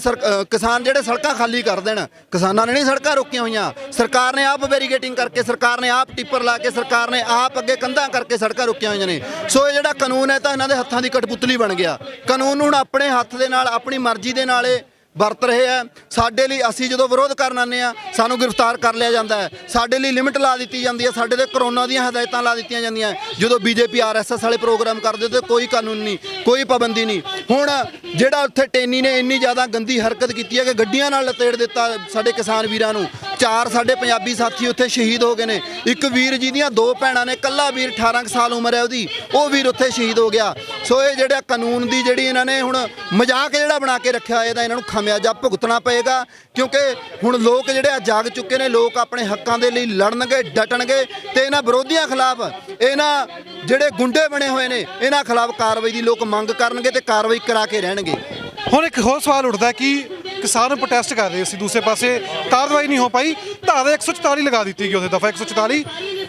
ਕਿਸਾਨ ਜਿਹੜੇ ਸੜਕਾਂ ਖਾਲੀ ਕਰ ਦੇਣ, ਕਿਸਾਨਾਂ ਨੇ ਨਹੀਂ ਸੜਕਾਂ ਰੋਕੀਆਂ ਹੋਈਆਂ, ਸਰਕਾਰ ਨੇ ਆਪ ਬੈਰੀਗੇਟਿੰਗ ਕਰਕੇ, ਸਰਕਾਰ ਨੇ ਆਪ ਟਿੱਪਰ ਲਾ ਕੇ, ਸਰਕਾਰ ਨੇ ਆਪ ਅੱਗੇ ਕੰਧਾਂ ਕਰਕੇ ਸੜਕਾਂ ਰੋਕੀਆਂ ਹੋਈਆਂ ਨੇ। ਸੋ ਇਹ ਜਿਹੜਾ ਕਾਨੂੰਨ ਹੈ ਤਾਂ ਇਹਨਾਂ ਦੇ ਹੱਥਾਂ ਦੀ ਕਠਪੁਤਲੀ ਬਣ ਗਿਆ। ਕਾਨੂੰਨ ਨੂੰ ਹੁਣ ਆਪਣੇ ਹੱਥ ਦੇ ਨਾਲ, ਆਪਣੀ ਮਰਜ਼ੀ ਦੇ ਨਾਲ ਵਰਤ ਰਹੇ ਆ। ਸਾਡੇ ਲਈ, ਅਸੀਂ ਜਦੋਂ ਵਿਰੋਧ ਕਰਨ ਆਉਂਦੇ ਆ ਸਾਨੂੰ ਗ੍ਰਿਫਤਾਰ ਕਰ ਲਿਆ ਜਾਂਦਾ ਹੈ, ਸਾਡੇ ਲਈ ਲਿਮਿਟ ਲਾ ਦਿੱਤੀ ਜਾਂਦੀ ਹੈ, ਸਾਡੇ ਤੇ ਕਰੋਨਾ ਦੀਆਂ ਹਦਾਇਤਾਂ ਲਾ ਦਿੱਤੀਆਂ ਜਾਂਦੀਆਂ। ਜਦੋਂ ਬੀਜੇਪੀ ਆਰਐਸਐਸ ਵਾਲੇ ਪ੍ਰੋਗਰਾਮ ਕਰਦੇ ਤੇ ਕੋਈ ਕਾਨੂੰਨ ਨਹੀਂ, ਕੋਈ ਪਾਬੰਦੀ ਨਹੀਂ। ਹੁਣ ਜਿਹੜਾ ਉੱਥੇ ਟੈਨੀ ਨੇ ਇੰਨੀ ਜ਼ਿਆਦਾ ਗੰਦੀ ਹਰਕਤ ਕੀਤੀ ਹੈ ਕਿ ਗੱਡੀਆਂ ਨਾਲ ਲਤੇੜ ਦਿੱਤਾ ਸਾਡੇ ਕਿਸਾਨ ਵੀਰਾਂ ਨੂੰ। 4 ਸਾਡੇ ਪੰਜਾਬੀ ਸਾਥੀ ਉੱਥੇ ਸ਼ਹੀਦ ਹੋ ਗਏ ਨੇ। ਇੱਕ ਵੀਰ ਜਿਹਦੀਆਂ 2 ਭੈਣਾਂ ਨੇ, ਕੱਲਾ ਵੀਰ 18 ਸਾਲ ਉਮਰ ਹੈ ਉਹਦੀ, ਉਹ ਵੀਰ ਉੱਥੇ ਸ਼ਹੀਦ ਹੋ ਗਿਆ। ਸੋ ਇਹ ਜਿਹੜਾ ਕਾਨੂੰਨ ਦੀ ਜਿਹੜੀ ਇਹਨਾਂ ਨੇ ਹੁਣ ਮਜ਼ਾਕ ਜਿਹੜਾ ਬਣਾ ਕੇ ਰੱਖਿਆ, ਇਹਦਾ ਇਹਨਾਂ ਨੂੰ ਖਾਮਿਆਜਾ ਭੁਗਤਣਾ ਪਏਗਾ, ਕਿਉਂਕਿ ਹੁਣ ਲੋਕ ਜਿਹੜੇ ਆ ਜਾਗ ਚੁੱਕੇ ਨੇ। ਲੋਕ ਆਪਣੇ ਹੱਕਾਂ ਦੇ ਲਈ ਲੜਨਗੇ, ਡਟਣਗੇ ਤੇ ਇਹਨਾਂ ਵਿਰੋਧੀਆਂ ਖਿਲਾਫ, ਇਹਨਾਂ ਜਿਹੜੇ ਗੁੰਡੇ ਬਣੇ ਹੋਏ ਨੇ, ਇਹਨਾਂ ਖਿਲਾਫ ਕਾਰਵਾਈ ਦੀ ਲੋਕ ਮੰਗ ਕਰਨਗੇ ਤੇ ਕਾਰਵਾਈ ਕਰਾ ਕੇ ਰਹਿਣਗੇ। ਹੁਣ ਇੱਕ ਹੋਰ ਸਵਾਲ ਉੱਠਦਾ ਕਿ ਕਿਸਾਨ ਪ੍ਰੋਟੈਸਟ ਕਰ ਰਹੇ ਸੀ, ਦੂਸਰੇ ਪਾਸੇ ਕਾਰਵਾਈ ਨਹੀਂ ਹੋ ਪਾਈ, ਧਾਰਾ 144 ਲਗਾ ਦਿੱਤੀ ਗਈ, ਉਹਦੇ ਦਫਾ 144।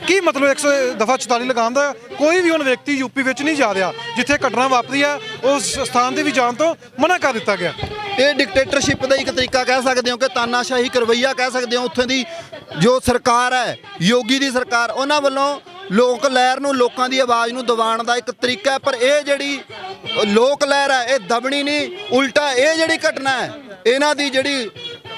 ਕੀ ਮਤਲਬ ਦਫਾ 44 ਲਗਾਉਣ ਦਾ? ਕੋਈ ਵੀ ਹੁਣ ਵਿਅਕਤੀ ਯੂਪੀ ਵਿੱਚ ਨਹੀਂ ਜਾ ਰਿਹਾ, ਜਿੱਥੇ ਘਟਨਾ ਵਾਪਰੀ ਆ ਉਸ ਸਥਾਨ ਤੇ ਵੀ ਜਾਣ ਤੋਂ ਮਨਾ ਕਰ ਦਿੱਤਾ ਗਿਆ। ਇਹ ਡਿਕਟੇਟਰਸ਼ਿਪ ਦਾ ਇੱਕ ਤਰੀਕਾ ਕਹਿ ਸਕਦੇ ਹੋ ਕਿ ਤਾਨਾਸ਼ਾਹੀ ਕਰਵਈਆ ਕਹਿ ਸਕਦੇ ਹੋ। ਉੱਥੇ ਦੀ ਜੋ ਸਰਕਾਰ ਹੈ, ਯੋਗੀ ਦੀ ਸਰਕਾਰ, ਉਹਨਾਂ ਵੱਲੋਂ ਲੋਕ ਲਹਿਰ ਨੂੰ, ਲੋਕਾਂ ਦੀ ਆਵਾਜ਼ ਨੂੰ ਦਬਾਉਣ ਦਾ ਇੱਕ ਤਰੀਕਾ ਹੈ। ਪਰ ਇਹ ਜਿਹੜੀ ਲੋਕ ਲਹਿਰ ਹੈ ਇਹ ਦਬਣੀ ਨਹੀਂ, ਉਲਟਾ ਇਹ ਜਿਹੜੀ ਘਟਨਾ ਹੈ, ਇਹਨਾਂ ਦੀ ਜਿਹੜੀ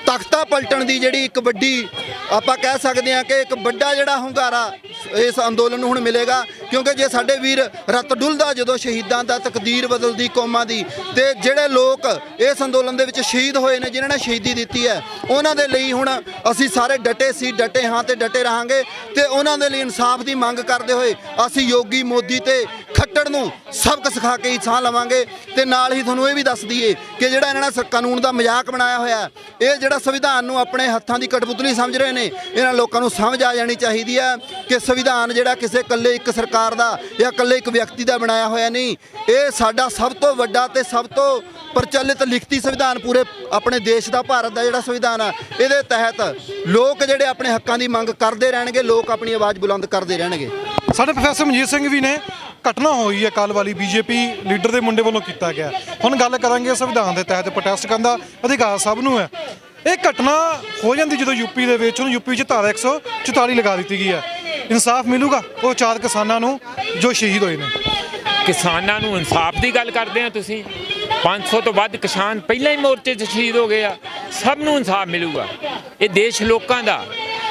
ਤਖਤਾ ਪਲਟਣ ਦੀ ਜਿਹੜੀ ਇੱਕ ਵੱਡੀ, ਆਪਾਂ ਕਹਿ ਸਕਦੇ ਹਾਂ ਕਿ ਇੱਕ ਵੱਡਾ ਜਿਹੜਾ ਹੁੰਗਾਰਾ ਇਸ ਅੰਦੋਲਨ ਨੂੰ ਹੁਣ ਮਿਲੇਗਾ। ਕਿਉਂਕਿ ਜੇ ਸਾਡੇ ਵੀਰ ਰਤ ਡੁੱਲਦਾ ਜਦੋਂ ਸ਼ਹੀਦਾਂ ਦਾ, ਤਕਦੀਰ ਬਦਲਦੀ ਕੌਮਾਂ ਦੀ, ਤੇ ਜਿਹੜੇ ਲੋਕ ਇਸ ਅੰਦੋਲਨ ਦੇ ਵਿੱਚ ਸ਼ਹੀਦ ਹੋਏ ਨੇ, ਜਿਨ੍ਹਾਂ ਨੇ ਸ਼ਹੀਦੀ ਦਿੱਤੀ ਹੈ, ਉਹਨਾਂ ਦੇ ਲਈ ਹੁਣ ਅਸੀਂ ਸਾਰੇ ਡਟੇ ਸੀ, ਡਟੇ ਹਾਂ ਤੇ ਡਟੇ ਰਹਾਂਗੇ। ਤੇ ਉਹਨਾਂ ਦੇ ਲਈ ਇਨਸਾਫ ਦੀ ਮੰਗ ਕਰਦੇ ਹੋਏ ਅਸੀਂ ਯੋਗੀ, ਮੋਦੀ ਤੇ ਖੱਟੜ ਨੂੰ ਸਬਕ ਸਿਖਾ ਕੇ ਹੀ ਸਾਹ ਲਵਾਂਗੇ। ਤੇ ਨਾਲ ਹੀ ਤੁਹਾਨੂੰ ਇਹ ਵੀ ਦੱਸ ਦਈਏ ਕਿ ਜਿਹੜਾ ਇਹਨਾਂ ਨੇ ਕਾਨੂੰਨ ਦਾ ਮਜ਼ਾਕ ਬਣਾਇਆ ਹੋਇਆ, ਇਹ ਜਿਹੜਾ ਸੰਵਿਧਾਨ ਨੂੰ ਆਪਣੇ ਹੱਥਾਂ ਦੀ ਕਠਪੁਤਲੀ ਸਮਝ ਰਹੇ ਨੇ, ਇਹਨਾਂ ਲੋਕਾਂ ਨੂੰ ਸਮਝ ਆ ਜਾਣੀ ਚਾਹੀਦੀ ਹੈ ਕਿ ਸੰਵਿਧਾਨ ਜਿਹੜਾ ਕਿਸੇ ਇਕੱਲੇ ਇੱਕ ਸਰਕਾਰ ਦਾ ਜਾਂ ਇਕੱਲੇ ਇੱਕ ਵਿਅਕਤੀ ਦਾ ਬਣਾਇਆ ਹੋਇਆ ਨਹੀਂ, ਇਹ ਸਾਡਾ ਸਭ ਤੋਂ ਵੱਡਾ ਤੇ ਸਭ ਤੋਂ ਪ੍ਰਚਲਿਤ ਲਿਖਤੀ ਸੰਵਿਧਾਨ ਪੂਰੇ ਆਪਣੇ ਦੇਸ਼ ਦਾ, ਭਾਰਤ ਦਾ ਜਿਹੜਾ ਸੰਵਿਧਾਨ ਆ, ਇਹਦੇ ਤਹਿਤ ਲੋਕ ਜਿਹੜੇ ਆਪਣੇ ਹੱਕਾਂ ਦੀ ਮੰਗ ਕਰਦੇ ਰਹਿਣਗੇ, ਲੋਕ ਆਪਣੀ ਆਵਾਜ਼ ਬੁਲੰਦ ਕਰਦੇ ਰਹਿਣਗੇ। ਸਾਡੇ ਪ੍ਰੋਫੈਸਰ ਮਨਜੀਤ ਸਿੰਘ ਵੀ ਨੇ, ਘਟਨਾ ਹੋਈ ਹੈ ਕੱਲ੍ਹ ਵਾਲੀ ਬੀਜੇਪੀ ਲੀਡਰ ਦੇ ਮੁੰਡੇ ਵੱਲੋਂ ਕੀਤਾ ਗਿਆ। ਹੁਣ ਗੱਲ ਕਰਾਂਗੇ ਸੰਵਿਧਾਨ ਦੇ ਤਹਿਤ ਪ੍ਰੋਟੈਸਟ ਕਰਨ ਦਾ ਅਧਿਕਾਰ ਸਭ ਨੂੰ ਹੈ। ਇਹ ਘਟਨਾ ਹੋ ਜਾਂਦੀ ਜਦੋਂ ਯੂਪੀ ਦੇ ਵਿੱਚ, ਹੁਣ ਯੂਪੀ ਵਿੱਚ ਧਾਰਾ 144 ਲਗਾ ਦਿੱਤੀ ਗਈ ਹੈ। ਇਨਸਾਫ ਮਿਲੂਗਾ ਉਹ 4 ਕਿਸਾਨਾਂ ਨੂੰ ਜੋ ਸ਼ਹੀਦ ਹੋਏ ਨੇ? ਕਿਸਾਨਾਂ ਨੂੰ ਇਨਸਾਫ ਦੀ ਗੱਲ ਕਰਦੇ ਆ ਤੁਸੀਂ? 500 ਤੋਂ ਵੱਧ ਕਿਸਾਨ ਪਹਿਲਾਂ ਹੀ ਮੋਰਚੇ 'ਚ ਸ਼ਹੀਦ ਹੋ ਗਏ ਆ। ਸਭ ਨੂੰ ਇਨਸਾਫ ਮਿਲੂਗਾ। ਇਹ ਦੇਸ਼ ਲੋਕਾਂ ਦਾ,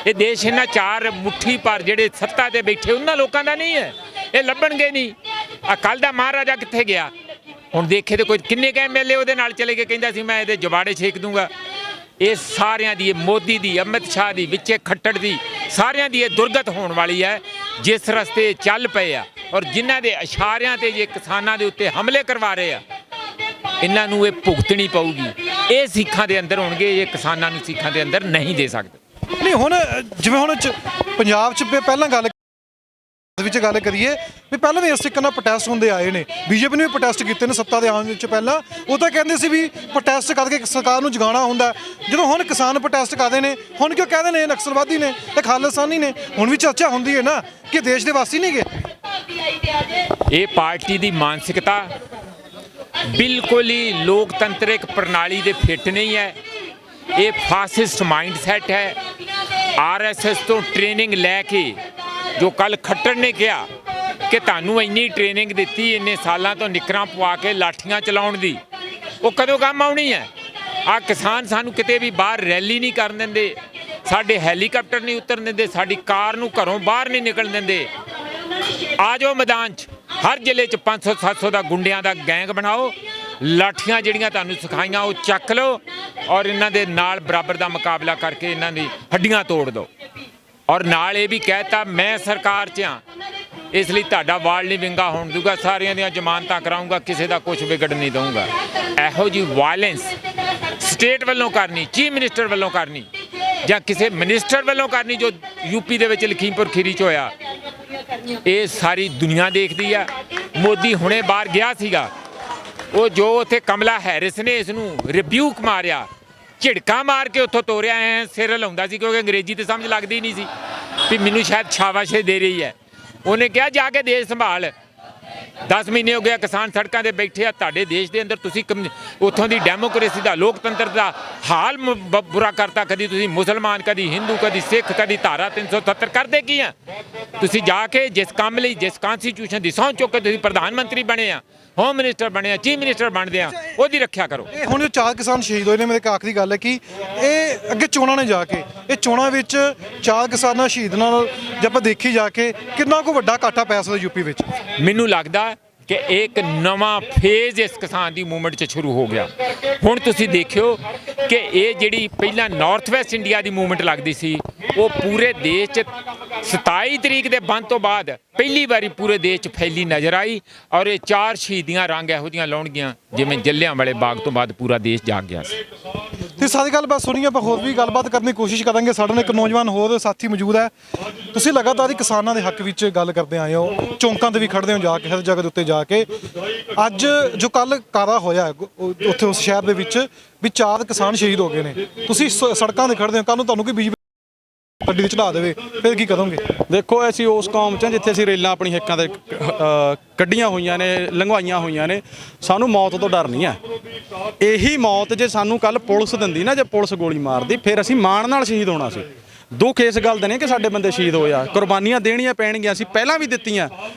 ਇਹ ਦੇਸ਼ ਇਹਨਾਂ 4 ਮੁੱਠੀ ਪਰ ਜਿਹੜੇ ਸੱਤਾ ਤੇ ਬੈਠੇ ਉਹਨਾਂ ਲੋਕਾਂ ਦਾ ਨਹੀਂ ਹੈ। ਇਹ ਲੱਭਣਗੇ ਨਹੀਂ। ਆ ਕੱਲ੍ਹ ਦਾ ਮਹਾਰਾਜਾ ਕਿੱਥੇ ਗਿਆ? ਹੁਣ ਦੇਖੇ ਤੇ ਕੋਈ ਕਿੰਨੇ ਕੁ MLA ਉਹਦੇ ਨਾਲ ਚਲੇ ਗਏ, ਕਹਿੰਦਾ ਸੀ ਮੈਂ ਇਹਦੇ ਜਵਾੜੇ ਛੇਕ ਦੂੰਗਾ। ਇਹ ਸਾਰਿਆਂ ਦੀ, ਮੋਦੀ ਦੀ, ਅਮਿਤ ਸ਼ਾਹ ਦੀ, ਵਿੱਚੇ ਖੱਟੜ ਦੀ, ਸਾਰਿਆਂ ਦੀ ਇਹ ਦੁਰਗਤ ਹੋਣ ਵਾਲੀ ਹੈ ਜਿਸ ਰਸਤੇ ਚੱਲ ਪਏ ਆ। ਔਰ ਜਿਨ੍ਹਾਂ ਦੇ ਇਸ਼ਾਰਿਆਂ ਤੇ ਜੇ ਕਿਸਾਨਾਂ ਦੇ ਉੱਤੇ ਹਮਲੇ ਕਰਵਾ ਰਹੇ ਆ, ਇਹਨਾਂ ਨੂੰ ਇਹ ਭੁਗਤਣੀ ਪਊਗੀ। ਇਹ ਸਿੱਖਾਂ ਦੇ ਅੰਦਰ ਹੋਣਗੇ, ਇਹ ਕਿਸਾਨਾਂ ਨੂੰ ਸਿੱਖਾਂ ਦੇ ਅੰਦਰ ਨਹੀਂ ਦੇ ਸਕਦੇ। ਨਹੀਂ, ਹੁਣ ਜਿਵੇਂ ਹੁਣ ਪੰਜਾਬ 'ਚ ਪਹਿਲਾਂ ਗੱਲ ਵਿੱਚ ਗੱਲ ਕਰੀਏ ਵੀ ਪਹਿਲਾਂ ਵੀ ਇਸ ਤਰੀਕੇ ਨਾਲ ਪ੍ਰੋਟੈਸਟ ਹੁੰਦੇ ਆਏ ਨੇ, ਬੀਜੇਪੀ ਨੇ ਵੀ ਪ੍ਰੋਟੈਸਟ ਕੀਤੇ ਨੇ ਸੱਤਾ ਦੇ ਆਉਣ ਵਿੱਚ ਪਹਿਲਾਂ। ਉਹ ਤਾਂ ਕਹਿੰਦੇ ਸੀ ਵੀ ਪ੍ਰੋਟੈਸਟ ਕਰਕੇ ਸਰਕਾਰ ਨੂੰ ਜਗਾਉਣਾ ਹੁੰਦਾ। ਜਦੋਂ ਹੁਣ ਕਿਸਾਨ ਪ੍ਰੋਟੈਸਟ ਕਰਦੇ ਨੇ, ਹੁਣ ਕਿਉਂ ਕਹਿੰਦੇ ਨੇ ਨਕਸਲਵਾਦੀ ਨੇ, ਇਹ ਖਾਲਿਸਤਾਨੀ ਨੇ? ਹੁਣ ਵੀ ਚਰਚਾ ਹੁੰਦੀ ਹੈ ਨਾ ਕਿ ਦੇਸ਼ ਦੇ ਵਾਸੀ ਨਹੀਂ ਗੇ। ਇਹ ਪਾਰਟੀ ਦੀ ਮਾਨਸਿਕਤਾ ਬਿਲਕੁਲ ਹੀ ਲੋਕਤੰਤਰਿਕ ਪ੍ਰਣਾਲੀ ਦੇ ਫਿੱਟ ਨਹੀਂ ਹੈ। ਇਹ ਫਾਸਿਸਟ ਮਾਈਂਡਸੈਟ ਹੈ। RSS ਤੋਂ ਟ੍ਰੇਨਿੰਗ ਲੈ ਕੇ, ਜੋ ਕੱਲ ਖੱਟੜ ਨੇ ਕਿਹਾ ਕਿ ਤੁਹਾਨੂੰ ਇੰਨੀ ਟ੍ਰੇਨਿੰਗ ਦਿੱਤੀ ਇੰਨੇ ਸਾਲਾਂ ਤੋਂ ਨਿੱਕਰਾਂ ਪਵਾ ਕੇ ਲਾਠੀਆਂ ਚਲਾਉਣ ਦੀ, ਉਹ ਕਦੋਂ ਕੰਮ ਆਉਣੀ ਹੈ? ਆ ਕਿਸਾਨ ਸਾਨੂੰ ਕਿਤੇ ਵੀ ਬਾਹਰ ਰੈਲੀ ਨਹੀਂ ਕਰਨ ਦਿੰਦੇ, ਸਾਡੇ ਹੈਲੀਕਾਪਟਰ ਨਹੀਂ ਉਤਰਨ ਦਿੰਦੇ, ਸਾਡੀ ਕਾਰ ਨੂੰ ਘਰੋਂ ਬਾਹਰ ਨਹੀਂ ਨਿਕਲਣ ਦਿੰਦੇ। ਆ ਜਾਓ ਮੈਦਾਨ 'ਚ, ਹਰ ਜ਼ਿਲ੍ਹੇ 'ਚ 500-700 ਦਾ ਗੁੰਡਿਆਂ ਦਾ ਗੈਂਗ ਬਣਾਓ, ਲਾਠੀਆਂ ਜਿਹੜੀਆਂ ਤੁਹਾਨੂੰ ਸਿਖਾਈਆਂ ਉਹ ਚੱਕ ਲਓ ਔਰ ਇਹਨਾਂ ਦੇ ਨਾਲ ਬਰਾਬਰ ਦਾ ਮੁਕਾਬਲਾ ਕਰਕੇ ਇਹਨਾਂ ਦੀ ਹੱਡੀਆਂ ਤੋੜ ਦਿਓ। ਔਰ ਨਾਲ ਇਹ ਵੀ ਕਹਿਤਾ ਮੈਂ ਸਰਕਾਰ 'ਚ ਹਾਂ, ਇਸ ਲਈ ਤੁਹਾਡਾ ਵਾਲ ਨਹੀਂ ਵਿੰਗਾ ਹੋਣ ਦੂਗਾ, ਸਾਰਿਆਂ ਦੀਆਂ ਜ਼ਮਾਨਤਾਂ ਕਰਾਊਂਗਾ, ਕਿਸੇ ਦਾ ਕੁਝ ਵਿਗੜ ਨਹੀਂ ਦਊਂਗਾ। ਇਹੋ ਜਿਹੀ ਵਾਇਲੈਂਸ ਸਟੇਟ ਵੱਲੋਂ ਕਰਨੀ, ਚੀਫ ਮਿਨਿਸਟਰ ਵੱਲੋਂ ਕਰਨੀ ਜਾਂ ਕਿਸੇ ਮਿਨਿਸਟਰ ਵੱਲੋਂ ਕਰਨੀ, ਜੋ ਯੂਪੀ ਦੇ ਵਿੱਚ ਲਖੀਮਪੁਰ ਖੀਰੀ 'ਚ ਹੋਇਆ, ਇਹ ਸਾਰੀ ਦੁਨੀਆ ਦੇਖਦੀ ਆ। ਮੋਦੀ ਹੁਣੇ ਬਾਹਰ ਗਿਆ ਸੀਗਾ, ਉਹ ਜੋ ਉੱਥੇ ਕਮਲਾ ਹੈਰਿਸ ਨੇ ਇਸ ਨੂੰ ਰਿਬਿਊਕ ਮਾਰਿਆ, ਝਿੜਕਾ ਮਾਰ ਕੇ ਉੱਥੋਂ ਤੋਰਿਆ, ਐ ਸਿਰ ਹਿਲਾਉਂਦਾ ਸੀ ਕਿਉਂਕਿ ਅੰਗਰੇਜ਼ੀ ਤੇ ਸਮਝ ਲੱਗਦੀ ਨਹੀਂ ਸੀ ਵੀ ਮੈਨੂੰ ਸ਼ਾਇਦ ਸ਼ਾਬਾਸ਼ ਦੇ ਰਹੀ ਹੈ। ਉਹਨੇ ਕਿਹਾ ਜਾ ਕੇ ਦੇਸ਼ ਸੰਭਾਲ। 10 ਮਹੀਨੇ ਹੋ ਗਏ ਕਿਸਾਨ ਸੜਕਾਂ 'ਤੇ ਬੈਠੇ ਆ। ਤੁਹਾਡੇ ਦੇਸ਼ ਦੇ ਅੰਦਰ ਤੁਸੀਂ ਉੱਥੋਂ ਦੀ ਡੈਮੋਕ੍ਰੇਸੀ ਦਾ, ਲੋਕਤੰਤਰ ਦਾ ਹਾਲ ਬੁਰਾ ਕਰਤਾ। ਕਦੀ ਤੁਸੀਂ ਮੁਸਲਮਾਨ, ਕਦੀ ਹਿੰਦੂ, ਕਦੀ ਸਿੱਖ, ਕਦੀ ਧਾਰਾ 370 ਕਰਦੇ ਕੀ ਆ? ਤੁਸੀਂ ਜਾ ਕੇ ਜਿਸ ਕੰਮ ਲਈ, ਜਿਸ ਕਨਸਟੀਟਿਊਸ਼ਨ ਦੀ ਸਹੁੰ ਚੁੱਕ ਕੇ ਤੁਸੀਂ ਪ੍ਰਧਾਨ ਮੰਤਰੀ ਬਣੇ ਆ, ਹੋਮ ਮਿਨਿਸਟਰ ਬਣੇ ਆ, ਚੀਫ ਮਿਨਿਸਟਰ ਬਣਦੇ ਆ, ਉਹਦੀ ਰੱਖਿਆ ਕਰੋ। ਇਹ ਹੁਣ ਜੋ 4 ਕਿਸਾਨ ਸ਼ਹੀਦ ਹੋਏ ਨੇ, ਮੇਰੇ ਇੱਕ ਆਖਰੀ ਗੱਲ ਹੈ ਕਿ ਇਹ ਅੱਗੇ ਚੋਣਾਂ ਨੇ ਜਾ ਕੇ, ਇਹ ਚੋਣਾਂ ਵਿੱਚ 4 ਕਿਸਾਨਾਂ ਸ਼ਹੀਦ ਨਾਲ ਜੇ ਆਪਾਂ ਦੇਖੀ ਜਾ ਕੇ ਕਿੰਨਾ ਕੁ ਵੱਡਾ ਘਾਟਾ ਪੈ ਸਕਦਾ ਯੂਪੀ ਵਿੱਚ? ਮੈਨੂੰ ਲੱਗਦਾ ਕਿ ਇੱਕ ਨਵਾਂ ਫੇਜ਼ ਇਸ ਕਿਸਾਨ ਦੀ ਮੂਵਮੈਂਟ 'ਚ ਸ਼ੁਰੂ ਹੋ ਗਿਆ। ਹੁਣ ਤੁਸੀਂ ਦੇਖਿਓ ਕਿ ਇਹ ਜਿਹੜੀ ਪਹਿਲਾਂ ਨਾਰਥ ਵੈਸਟ ਇੰਡੀਆ ਦੀ ਮੂਵਮੈਂਟ ਲੱਗਦੀ ਸੀ, ਉਹ ਪੂਰੇ ਦੇਸ਼ 'ਚ 27 ਤਰੀਕ ਦੇ ਬੰਦ ਤੋਂ ਬਾਅਦ ਪਹਿਲੀ ਵਾਰੀ ਪੂਰੇ ਦੇਸ਼ 'ਚ ਫੈਲੀ ਨਜ਼ਰ ਆਈ। ਔਰ ਇਹ 4 ਸ਼ਹੀਦੀਆਂ ਰੰਗ ਇਹੋ ਜਿਹੀਆਂ ਲਾਉਣਗੀਆਂ ਜਿਵੇਂ ਜੱਲਿਆਂਵਾਲੇ ਬਾਗ ਤੋਂ ਬਾਅਦ ਪੂਰਾ ਦੇਸ਼ ਜਾਗ ਗਿਆ ਸੀ। ਤੇ ਸਾਰੀ ਗੱਲਬਾਤ ਸੁਣੀ, ਆਪਾਂ ਹੋਰ ਵੀ ਗੱਲਬਾਤ ਕਰਨ ਦੀ ਕੋਸ਼ਿਸ਼ ਕਰਾਂਗੇ। ਸਾਡੇ ਨਾਲ ਇੱਕ ਨੌਜਵਾਨ ਹੋਰ ਸਾਥੀ ਮੌਜੂਦ ਹੈ। ਤੁਸੀਂ ਲਗਾਤਾਰ ਹੀ ਕਿਸਾਨਾਂ ਦੇ ਹੱਕ ਵਿੱਚ ਗੱਲ ਕਰਦੇ ਆਏ ਹੋ, ਚੌਂਕਾਂ ਤੇ ਵੀ ਖੜਦੇ ਹੋ ਜਾ ਕੇ, ਹਰ ਜਗ੍ਹਾ ਦੇ ਉੱਤੇ ਜਾ ਕੇ। ਅੱਜ ਜੋ ਕੱਲ ਕਾਰਾ ਹੋਇਆ ਉੱਥੇ ਉਸ ਸ਼ਹਿਰ ਦੇ ਵਿੱਚ ਵੀ 4 ਕਿਸਾਨ ਸ਼ਹੀਦ ਹੋ ਗਏ ਨੇ, ਤੁਸੀਂ ਸੜਕਾਂ ਤੇ ਖੜਦੇ ਹੋ, ਕੱਲ ਨੂੰ ਤੁਹਾਨੂੰ ਕੋਈ ਬੀਜੇਪੀ ਗੱਡੀ 'ਚ ਚੜਾ ਦੇਵੇ, ਫਿਰ ਕੀ ਕਰੋਗੇ? ਦੇਖੋ, ਅਸੀਂ ਉਸ ਕੌਮ 'ਚ ਜਿੱਥੇ ਅਸੀਂ ਰੇਲਾਂ ਆਪਣੀ ਹਿੱਕਾਂ ਤੇ ਕੱਢੀਆਂ ਹੋਈਆਂ ਨੇ, ਲੰਘਵਾਈਆਂ ਹੋਈਆਂ ਨੇ, ਸਾਨੂੰ ਮੌਤ ਤੋਂ ਡਰ ਨਹੀਂ ਹੈ। ਇਹੀ ਮੌਤ ਜੇ ਸਾਨੂੰ ਕੱਲ ਪੁਲਿਸ ਦਿੰਦੀ ਨਾ, ਜੇ ਪੁਲਿਸ ਗੋਲੀ ਮਾਰਦੀ, ਫਿਰ ਅਸੀਂ ਮਾਣ ਨਾਲ ਸ਼ਹੀਦ ਹੋਣਾ ਸੀ। ਦੁੱਖ ਇਸ ਗੱਲ ਦੇ ਨੇ ਕਿ ਸਾਡੇ ਬੰਦੇ ਸ਼ਹੀਦ ਹੋਏ ਆ, ਕੁਰਬਾਨੀਆਂ ਦੇਣੀਆਂ ਪੈਣਗੀਆਂ। ਅਸੀਂ ਪਹਿਲਾਂ ਵੀ ਦਿੱਤੀਆਂ,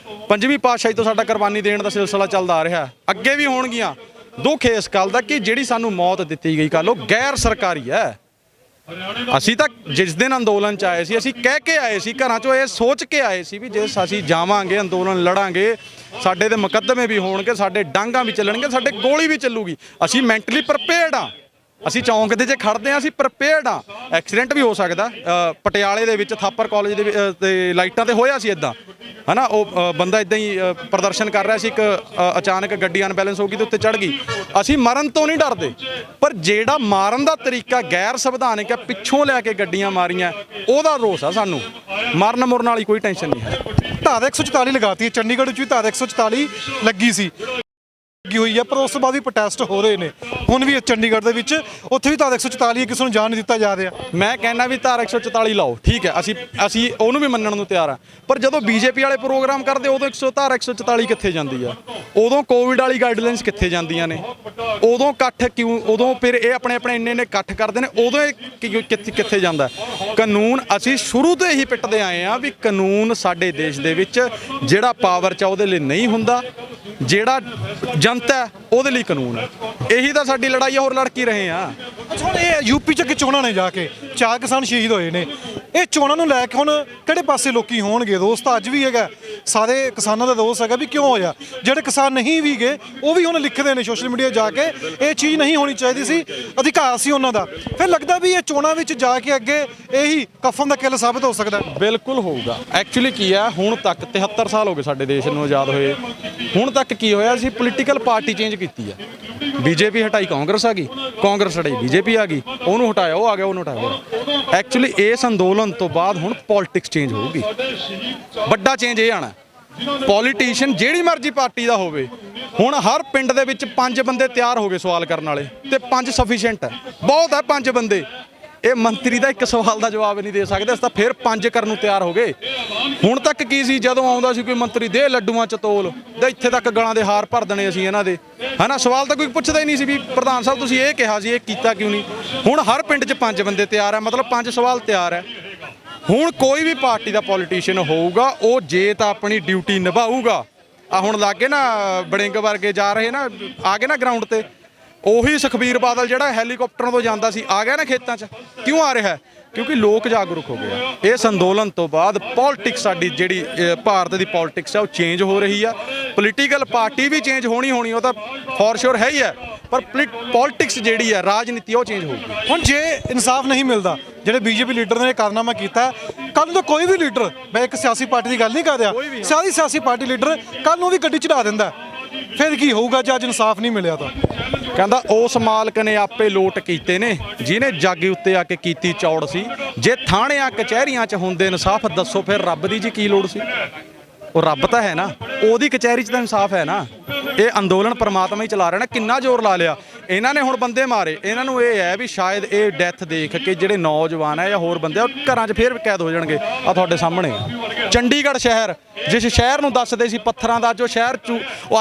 5ਵੀਂ ਪਾਤਸ਼ਾਹੀ ਤੋਂ ਸਾਡਾ ਕੁਰਬਾਨੀ ਦੇਣ ਦਾ ਸਿਲਸਿਲਾ ਚੱਲਦਾ ਆ ਰਿਹਾ, ਅੱਗੇ ਵੀ ਹੋਣਗੀਆਂ। ਦੁੱਖ ਇਸ ਗੱਲ ਦਾ ਕਿ ਜਿਹੜੀ ਸਾਨੂੰ ਮੌਤ ਦਿੱਤੀ ਗਈ ਕੱਲ, ਉਹ ਗੈਰ ਸਰਕਾਰੀ ਹੈ। ਅਸੀਂ ਤਾਂ ਜਿਸ ਦਿਨ ਅੰਦੋਲਨ 'ਚ ਆਏ ਸੀ, ਅਸੀਂ ਕਹਿ ਕੇ ਆਏ ਸੀ, ਘਰਾਂ 'ਚੋਂ ਇਹ ਸੋਚ ਕੇ ਆਏ ਸੀ ਵੀ ਜੇ ਅਸੀਂ ਜਾਵਾਂਗੇ, ਅੰਦੋਲਨ ਲੜਾਂਗੇ, ਸਾਡੇ ਦੇ ਮੁਕੱਦਮੇ ਵੀ ਹੋਣਗੇ, ਸਾਡੇ ਡਾਂਗਾਂ ਵੀ ਚੱਲਣਗੇ, ਸਾਡੇ ਗੋਲੀ ਵੀ ਚੱਲੂਗੀ। ਅਸੀਂ ਮੈਂਟਲੀ ਪ੍ਰਪੇਅਰਡ ਆ। ਅਸੀਂ ਚੌਂਕ ਦੇ ਜੇ ਖੜਦੇ ਹਾਂ, ਅਸੀਂ ਪ੍ਰਪੇਅਰਡ ਆ। ਐਕਸੀਡੈਂਟ ਵੀ ਹੋ ਸਕਦਾ। ਪਟਿਆਲੇ ਦੇ ਵਿੱਚ ਥਾਪਰ ਕਾਲਜ ਦੇ ਤੇ ਲਾਈਟਾਂ ਤੇ ਹੋਇਆ ਸੀ ਇੱਦਾਂ, ਹੈ ਨਾ। ਉਹ ਬੰਦਾ ਇੱਦਾਂ ਹੀ ਪ੍ਰਦਰਸ਼ਨ ਕਰ ਰਿਹਾ ਸੀ, ਇੱਕ ਅਚਾਨਕ ਗੱਡੀ ਅਨਬੈਲੈਂਸ ਹੋ ਗਈ ਤੇ ਉੱਤੇ ਚੜ੍ਹ ਗਈ। ਅਸੀਂ ਮਰਨ ਤੋਂ ਨਹੀਂ ਡਰਦੇ, ਪਰ ਜਿਹੜਾ ਮਾਰਨ ਦਾ ਤਰੀਕਾ ਗੈਰ ਸੰਵਿਧਾਨਿਕ ਹੈ, ਪਿੱਛੋਂ ਲੈ ਕੇ ਗੱਡੀਆਂ ਮਾਰੀਆਂ, ਉਹਦਾ ਰੋਸ ਆ ਸਾਨੂੰ। ਮਰਨ ਮੁਰਨ ਵਾਲੀ ਕੋਈ ਟੈਨਸ਼ਨ ਨਹੀਂ ਹੈ। ਧਾਰਾ 144 ਲਗਾਤੀ, ਚੰਡੀਗੜ੍ਹ ਵਿੱਚ ਵੀ ਧਾਰਾ 144 ਲੱਗੀ ਸੀ। ਲੱਗੀ ਹੋਈ ਹੈ, ਪਰ ਉਸ ਤੋਂ ਬਾਅਦ ਵੀ ਪ੍ਰੋਟੈਸਟ ਹੋ ਰਹੇ ਨੇ ਹੁਣ ਵੀ ਚੰਡੀਗੜ੍ਹ ਦੇ ਵਿੱਚ। ਉੱਥੇ ਵੀ ਧਾਰਾ 144 ਕਿਸੇ ਨੂੰ ਜਾਣ ਨਹੀਂ ਦਿੱਤਾ ਜਾ ਰਿਹਾ। ਮੈਂ ਕਹਿੰਦਾ ਵੀ ਧਾਰਾ 144 ਲਾਓ, ਠੀਕ ਹੈ, ਅਸੀਂ ਉਹਨੂੰ ਵੀ ਮੰਨਣ ਨੂੰ ਤਿਆਰ ਆ, ਪਰ ਜਦੋਂ ਬੀਜੇਪੀ ਵਾਲੇ ਪ੍ਰੋਗਰਾਮ ਕਰਦੇ ਉਦੋਂ ਧਾਰਾ 144 ਕਿੱਥੇ ਜਾਂਦੀ ਆ? ਉਦੋਂ ਕੋਵਿਡ ਵਾਲੀ ਗਾਈਡਲਾਈਨਸ ਕਿੱਥੇ ਜਾਂਦੀਆਂ ਨੇ? ਉਦੋਂ ਇਕੱਠ ਕਿਉਂ? ਉਦੋਂ ਫਿਰ ਇਹ ਆਪਣੇ ਇੰਨੇ ਇਕੱਠ ਕਰਦੇ ਨੇ, ਉਦੋਂ ਇਹ ਕਿੱਥੇ ਜਾਂਦਾ? ਕਾਨੂੰਨ ਅਸੀਂ ਸ਼ੁਰੂ ਤੋਂ ਇਹੀ ਪਿੱਟਦੇ ਆਏ ਆ ਵੀ ਕਾਨੂੰਨ ਸਾਡੇ ਦੇਸ਼ ਦੇ ਵਿੱਚ ਜਿਹੜਾ ਪਾਵਰ 'ਚ ਉਹਦੇ ਲਈ ਨਹੀਂ ਹੁੰਦਾ, ਜਿਹੜਾ ਜਨਤਾ ਉਹਦੇ ਲਈ ਕਾਨੂੰਨ ਹੈ। ਇਹੀ ਤਾਂ ਸਾਡੀ ਲੜਾਈ ਆ, ਹੋਰ ਲੜ ਕੀ ਰਹੇ ਆ? ਅੱਛਾ, ਹੁਣ ਇਹ ਯੂਪੀ 'ਚ ਕਿ ਚੋਣਾਂ ਨੇ ਜਾ ਕੇ 4 ਕਿਸਾਨ ਸ਼ਹੀਦ ਹੋਏ ਨੇ, ਇਹ ਚੋਣਾਂ ਨੂੰ ਲੈ ਕੇ ਹੁਣ ਕਿਹੜੇ ਪਾਸੇ ਲੋਕੀ ਹੋਣਗੇ? ਰੋਸ ਤਾਂ ਅੱਜ ਵੀ ਹੈਗਾ, ਸਾਰੇ ਕਿਸਾਨਾਂ ਦਾ ਰੋਸ ਹੈਗਾ ਵੀ ਕਿਉਂ ਹੋਇਆ। ਜਿਹੜੇ ਕਿਸਾਨ ਨਹੀਂ ਵੀ ਗਏ ਉਹ ਵੀ ਹੁਣ ਲਿਖਦੇ ਨੇ ਸੋਸ਼ਲ ਮੀਡੀਆ ਜਾ ਕੇ, ਇਹ ਚੀਜ਼ ਨਹੀਂ ਹੋਣੀ ਚਾਹੀਦੀ ਸੀ, ਅਧਿਕਾਰ ਸੀ ਉਹਨਾਂ ਦਾ। ਫਿਰ ਲੱਗਦਾ ਵੀ ਇਹ ਚੋਣਾਂ ਵਿੱਚ ਜਾ ਕੇ ਅੱਗੇ ਇਹੀ ਕਫਨ ਦਾ ਕਿੱਲ ਸਾਬਤ ਹੋ ਸਕਦਾ। ਬਿਲਕੁਲ ਹੋਊਗਾ। ਐਕਚੁਅਲੀ ਕੀ ਆ, ਹੁਣ ਤੱਕ 73 ਸਾਲ ਹੋ ਗਏ ਸਾਡੇ ਦੇਸ਼ ਨੂੰ ਆਜ਼ਾਦ ਹੋਏ, ਹੁਣ ਤੱਕ ਕੀ ਹੋਇਆ? ਅਸੀਂ ਪੋਲੀਟੀਕਲ ਪਾਰਟੀ ਚੇਂਜ ਕੀਤੀ ਆ। ਬੀਜੇਪੀ ਹਟਾਈ, ਕਾਂਗਰਸ ਆ ਗਈ, ਕਾਂਗਰਸ ਹਟਾਈ, ਬੀਜੇਪੀ ਆ ਗਈ, ਉਹਨੂੰ ਹਟਾਇਆ ਉਹ ਆ ਗਿਆ, ਉਹਨੂੰ ਹਟਾਇਆ। ਐਕਚੁਅਲੀ ਇਸ ਅੰਦੋਲਨ ਤੋਂ ਬਾਅਦ ਹੁਣ ਪੋਲਿਟਿਕਸ ਚੇਂਜ ਹੋਊਗੀ, ਵੱਡਾ ਚੇਂਜ ਇਹ ਆਣਾ। ਪੋਲੀਟੀਸ਼ੀਅਨ ਜਿਹੜੀ ਮਰਜ਼ੀ ਪਾਰਟੀ ਦਾ ਹੋਵੇ, ਹੁਣ ਹਰ ਪਿੰਡ ਦੇ ਵਿੱਚ 5 ਬੰਦੇ ਤਿਆਰ ਹੋ ਗਏ ਸਵਾਲ ਕਰਨ ਵਾਲੇ, ਤੇ 5 ਸਫੀਸ਼ੀਐਂਟ ਹੈ, ਬਹੁਤ ਹੈ 5 ਬੰਦੇ। ਇਹ ਮੰਤਰੀ ਦਾ ਇੱਕ ਸਵਾਲ ਦਾ ਜਵਾਬ ਨਹੀਂ ਦੇ ਸਕਦੇ, ਅਸੀਂ ਤਾਂ ਫਿਰ 5 ਕਰਨ ਨੂੰ ਤਿਆਰ ਹੋ ਗਏ। ਹੁਣ ਤੱਕ ਕੀ ਸੀ, ਜਦੋਂ ਆਉਂਦਾ ਸੀ ਕੋਈ ਮੰਤਰੀ ਦੇ ਲੱਡੂਆਂ ਚ ਤੋਲ ਤੇ ਇੱਥੇ ਤੱਕ ਗਲਾਂ ਦੇ ਹਾਰ ਭਰ ਦੇਣੇ ਅਸੀਂ ਇਹਨਾਂ ਦੇ, ਹਨਾ? ਸਵਾਲ ਤਾਂ ਕੋਈ ਪੁੱਛਦਾ ਹੀ ਨਹੀਂ ਸੀ ਵੀ ਪ੍ਰਧਾਨ ਸਾਹਿਬ ਤੁਸੀਂ ਇਹ ਕਿਹਾ ਸੀ, ਇਹ ਕੀਤਾ ਕਿਉਂ ਨਹੀਂ? ਹੁਣ ਹਰ ਪਿੰਡ 'ਚ 5 ਬੰਦੇ ਤਿਆਰ ਹੈ, ਮਤਲਬ 5 ਸਵਾਲ ਤਿਆਰ ਹੈ। ਹੁਣ ਕੋਈ ਵੀ ਪਾਰਟੀ ਦਾ ਪੋਲੀਟੀਸ਼ੀਅਨ ਹੋਊਗਾ, ਉਹ ਜੇ ਤਾਂ ਆਪਣੀ ਡਿਊਟੀ ਨਿਭਾਊਗਾ। ਆ ਹੁਣ ਲਾਗੇ ਨਾ ਬੜਿੰਗ ਵਰਗੇ ਜਾ ਰਹੇ ਨਾ, ਆ ਗਏ ਨਾ ਗਰਾਊਂਡ ਤੇ, ਉਹੀ ਸੁਖਬੀਰ ਬਾਦਲ ਜਿਹੜਾ ਹੈਲੀਕਾਪਟਰਾਂ ਤੋਂ ਜਾਂਦਾ ਸੀ ਆ ਗਿਆ ਨਾ ਖੇਤਾਂ 'ਚ। ਕਿਉਂ ਆ ਰਿਹਾ? ਕਿਉਂਕਿ ਲੋਕ ਜਾਗਰੂਕ ਹੋ ਗਏ। ਇਸ ਅੰਦੋਲਨ ਤੋਂ ਬਾਅਦ ਪੋਲਿਟਿਕਸ ਸਾਡੀ ਜਿਹੜੀ ਭਾਰਤ ਦੀ ਪੋਲਿਟਿਕਸ ਹੈ ਉਹ ਚੇਂਜ ਹੋ ਰਹੀ ਆ। ਪੋਲੀਟੀਕਲ ਪਾਰਟੀ ਵੀ ਚੇਂਜ ਹੋਣੀ ਉਹ ਤਾਂ ਫੋਰ ਸ਼ੋਰ ਹੈ ਹੀ ਹੈ, ਪਰ ਪੋਲਿਟਿਕਸ ਜਿਹੜੀ ਹੈ, ਰਾਜਨੀਤੀ, ਉਹ ਚੇਂਜ ਹੋਊਗੀ। ਹੁਣ ਜੇ ਇਨਸਾਫ ਨਹੀਂ ਮਿਲਦਾ, ਜਿਹੜੇ ਬੀਜੇਪੀ ਲੀਡਰ ਨੇ ਕਾਰਨਾਮਾ ਕੀਤਾ, ਕੱਲ ਨੂੰ ਤਾਂ ਕੋਈ ਵੀ ਲੀਡਰ, ਮੈਂ ਇੱਕ ਸਿਆਸੀ ਪਾਰਟੀ ਦੀ ਗੱਲ ਨਹੀਂ ਕਰ ਰਿਹਾ, ਸਾਰੀ ਸਿਆਸੀ ਪਾਰਟੀ ਲੀਡਰ ਕੱਲ ਨੂੰ ਵੀ ਗੱਡੀ ਚੜਾ ਦਿੰਦਾ, ਫਿਰ ਕੀ ਹੋਊਗਾ ਜੇ ਅੱਜ ਇਨਸਾਫ ਨਹੀਂ ਮਿਲਿਆ ਤਾਂ? ਕਹਿੰਦਾ ਉਸ ਮਾਲਕ ਨੇ ਆਪੇ ਲੋਟ ਕੀਤੇ ਨੇ, ਜਿਹਨੇ ਜੱਗ ਉੱਤੇ ਆ ਕੇ ਕੀਤੀ ਚੌੜ ਸੀ। ਜੇ ਥਾਣਿਆਂ ਕਚਹਿਰੀਆਂ 'ਚ ਹੁੰਦੇ ਇਨਸਾਫ, ਦੱਸੋ ਫਿਰ ਰੱਬ ਦੀ ਜੀ ਕੀ ਲੋੜ ਸੀ? ਉਹ ਰੱਬ ਤਾਂ ਹੈ ਨਾ, ਉਹਦੀ ਕਚਹਿਰੀ 'ਚ ਤਾਂ ਇਨਸਾਫ ਹੈ ਨਾ। ਇਹ ਅੰਦੋਲਨ ਪਰਮਾਤਮਾ ਹੀ ਚਲਾ ਰਿਹਾ ਨਾ, ਕਿੰਨਾ ਜ਼ੋਰ ਲਾ ਲਿਆ ਇਹਨਾਂ ਨੇ। ਹੁਣ ਬੰਦੇ ਮਾਰੇ, ਇਹਨਾਂ ਨੂੰ ਇਹ ਹੈ ਵੀ ਸ਼ਾਇਦ ਇਹ ਡੈਥ ਦੇਖ ਕੇ ਜਿਹੜੇ ਨੌਜਵਾਨ ਹੈ ਜਾਂ ਹੋਰ ਬੰਦੇ, ਉਹ ਘਰਾਂ 'ਚ ਫੇਰ ਕੈਦ ਹੋ ਜਾਣਗੇ। ਆ ਤੁਹਾਡੇ ਸਾਹਮਣੇ ਚੰਡੀਗੜ੍ਹ ਸ਼ਹਿਰ, ਜਿਸ ਸ਼ਹਿਰ ਨੂੰ ਦੱਸਦੇ ਸੀ ਪੱਥਰਾਂ ਦਾ, ਜੋ ਸ਼ਹਿਰ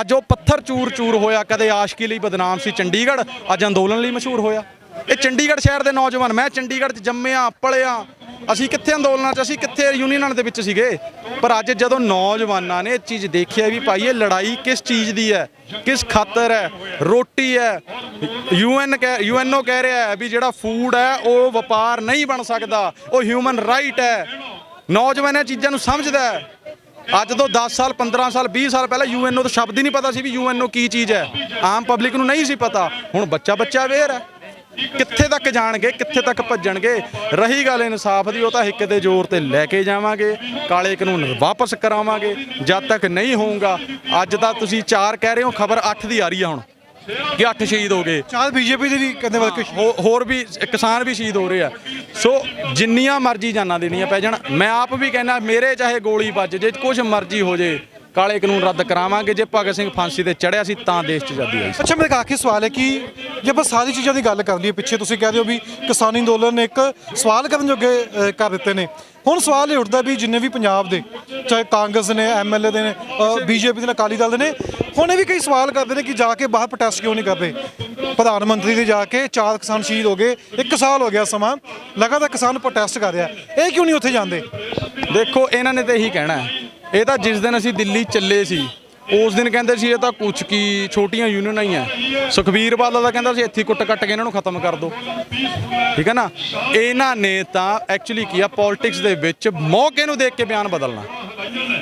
ਅੱਜ ਉਹ ਪੱਥਰ ਚੂਰ ਹੋਇਆ। ਕਦੇ ਆਸ਼ਕੀ ਲਈ ਬਦਨਾਮ ਸੀ ਚੰਡੀਗੜ੍ਹ, ਅੱਜ ਅੰਦੋਲਨ ਲਈ ਮਸ਼ਹੂਰ ਹੋਇਆ। ਇਹ ਚੰਡੀਗੜ੍ਹ ਸ਼ਹਿਰ ਦੇ ਨੌਜਵਾਨ, ਮੈਂ ਚੰਡੀਗੜ੍ਹ 'ਚ ਜੰਮਿਆ ਪਲਿਆ, ਅਸੀਂ ਕਿੱਥੇ ਅੰਦੋਲਨਾਂ 'ਚ, ਅਸੀਂ ਕਿੱਥੇ ਯੂਨੀਅਨਾਂ ਦੇ ਵਿੱਚ ਸੀਗੇ। ਪਰ ਅੱਜ ਜਦੋਂ ਨੌਜਵਾਨਾਂ ਨੇ ਇਹ ਚੀਜ਼ ਦੇਖਿਆ ਵੀ ਭਾਈ ਇਹ ਲੜਾਈ ਕਿਸ ਚੀਜ਼ ਦੀ ਹੈ, ਕਿਸ ਖਾਤਰ ਹੈ, ਰੋਟੀ ਹੈ। ਯੂਐਨਓ ਕਹਿ ਰਿਹਾ ਹੈ ਵੀ ਜਿਹੜਾ ਫੂਡ ਹੈ ਉਹ ਵਪਾਰ ਨਹੀਂ ਬਣ ਸਕਦਾ, ਉਹ ਹਿਊਮਨ ਰਾਈਟ ਹੈ। ਨੌਜਵਾਨ ਇਹ ਚੀਜ਼ਾਂ ਨੂੰ ਸਮਝਦਾ ਹੈ। ਅੱਜ ਤੋਂ 10 ਸਾਲ 15 ਸਾਲ 20 ਸਾਲ ਪਹਿਲਾਂ ਯੂਐਨਓ ਤੋਂ ਸ਼ਬਦ ਹੀ ਨਹੀਂ ਪਤਾ ਸੀ ਵੀ ਯੂਐਨਓ ਕੀ ਚੀਜ਼ ਹੈ, ਆਮ ਪਬਲਿਕ ਨੂੰ ਨਹੀਂ ਸੀ ਪਤਾ। ਹੁਣ ਬੱਚਾ ਅਵੇਅਰ ਹੈ। ਕਿੱਥੇ ਤੱਕ ਜਾਣਗੇ, ਕਿੱਥੇ ਤੱਕ ਭੱਜਣਗੇ? ਰਹੀ ਗੱਲ ਇਨਸਾਫ ਦੀ, ਉਹ ਤਾਂ ਹਿੱਕ ਦੇ ਜ਼ੋਰ ਤੇ ਲੈ ਕੇ ਜਾਵਾਂਗੇ, ਕਾਲੇ ਕਾਨੂੰਨ ਵਾਪਸ ਕਰਾਵਾਂਗੇ। ਜਦ ਤੱਕ ਨਹੀਂ ਹੋਊਗਾ, ਅੱਜ ਤਾਂ ਤੁਸੀਂ 4 ਕਹਿ ਰਹੇ ਹੋ, ਖਬਰ 8 ਦੀ ਆ ਰਹੀ ਆ ਹੁਣ ਕਿ 8 ਸ਼ਹੀਦ ਹੋ ਗਏ। 4 ਬੀਜੇਪੀ ਦੇ ਵੀ ਕਹਿੰਦੇ ਹੋਰ ਵੀ ਕਿਸਾਨ ਵੀ ਸ਼ਹੀਦ ਹੋ ਰਹੇ ਆ। ਸੋ ਜਿੰਨੀਆਂ ਮਰਜ਼ੀ ਜਾਨਾਂ ਦੇਣੀਆਂ ਪੈ ਜਾਣ, ਮੈਂ ਆਪ ਵੀ ਕਹਿੰਦਾ ਮੇਰੇ ਚਾਹੇ ਗੋਲੀ ਵੱਜ ਜੇ, ਕੁਛ ਮਰਜ਼ੀ ਹੋ ਜੇ, ਕਾਲੇ ਕਾਨੂੰਨ ਰੱਦ ਕਰਾਵਾਂਗੇ। ਜੇ ਭਗਤ ਸਿੰਘ ਫਾਂਸੀ ਤੇ ਚੜਿਆ ਸੀ ਤਾਂ ਦੇਸ਼ 'ਚ ਆਜ਼ਾਦੀ ਆਈ ਸੀ। ਅੱਛਾ, ਮੇਰਾ ਆਖਰੀ ਸਵਾਲ ਹੈ ਕਿ ਜੇ ਆਪਾਂ ਸਾਰੀ ਚੀਜ਼ਾਂ ਦੀ ਗੱਲ ਕਰ ਲਈਏ, ਪਿੱਛੇ ਤੁਸੀਂ ਕਹਿ ਰਹੇ ਹੋ ਵੀ ਕਿਸਾਨੀ ਅੰਦੋਲਨ ਨੇ ਇੱਕ ਸਵਾਲ ਕਰਨ ਜੋਗੇ ਕਰ ਦਿੱਤੇ ਨੇ। ਹੁਣ ਸਵਾਲ ਇਹ ਉੱਠਦਾ ਵੀ ਜਿੰਨੇ ਵੀ ਪੰਜਾਬ ਦੇ, ਚਾਹੇ ਕਾਂਗਰਸ ਨੇ, ਐਮਐਲਏ ਦੇ ਨੇ, ਬੀਜੇਪੀ ਦੇ ਨੇ, ਅਕਾਲੀ ਦਲ ਦੇ ਨੇ, ਹੁਣ ਇਹ ਵੀ ਕਈ ਸਵਾਲ ਕਰਦੇ ਨੇ ਕਿ ਜਾ ਕੇ ਬਾਹਰ ਪ੍ਰੋਟੈਸਟ ਕਿਉਂ ਨਹੀਂ ਕਰਦੇ? ਪ੍ਰਧਾਨ ਮੰਤਰੀ ਦੇ ਜਾ ਕੇ 4 ਕਿਸਾਨ ਸ਼ਹੀਦ ਹੋ ਗਏ, 1 ਸਾਲ ਹੋ ਗਿਆ ਸਮਾਂ, ਲਗਾਤਾਰ ਕਿਸਾਨ ਪ੍ਰੋਟੈਸਟ ਕਰ ਰਿਹਾ, ਇਹ ਕਿਉਂ ਨਹੀਂ ਉੱਥੇ ਜਾਂਦੇ? ਦੇਖੋ, ਇਹਨਾਂ ਨੇ ਤਾਂ ਇਹੀ ਕਹਿਣਾ ਹੈ। ਇਹ ਤਾਂ ਜਿਸ ਦਿਨ ਅਸੀਂ ਦਿੱਲੀ ਚੱਲੇ ਸੀ ਉਸ ਦਿਨ ਕਹਿੰਦੇ ਸੀ ਇਹ ਤਾਂ ਕੁਛ ਕੀ ਛੋਟੀਆਂ ਯੂਨੀਅਨਾਂ ਹੀ ਆ। ਸੁਖਬੀਰ ਬਾਦਲ ਦਾ ਕਹਿੰਦਾ ਸੀ ਇੱਥੇ ਕੁੱਟ ਕੱਟ ਕੇ ਇਹਨਾਂ ਨੂੰ ਖਤਮ ਕਰ ਦਿਓ, ਠੀਕ ਹੈ ਨਾ। ਇਹਨਾਂ ਨੇ ਤਾਂ ਐਕਚੁਅਲੀ ਕੀ ਆ, ਪੋਲਿਟਿਕਸ ਦੇ ਵਿੱਚ ਮੌਕੇ ਨੂੰ ਦੇਖ ਕੇ ਬਿਆਨ ਬਦਲਣਾ।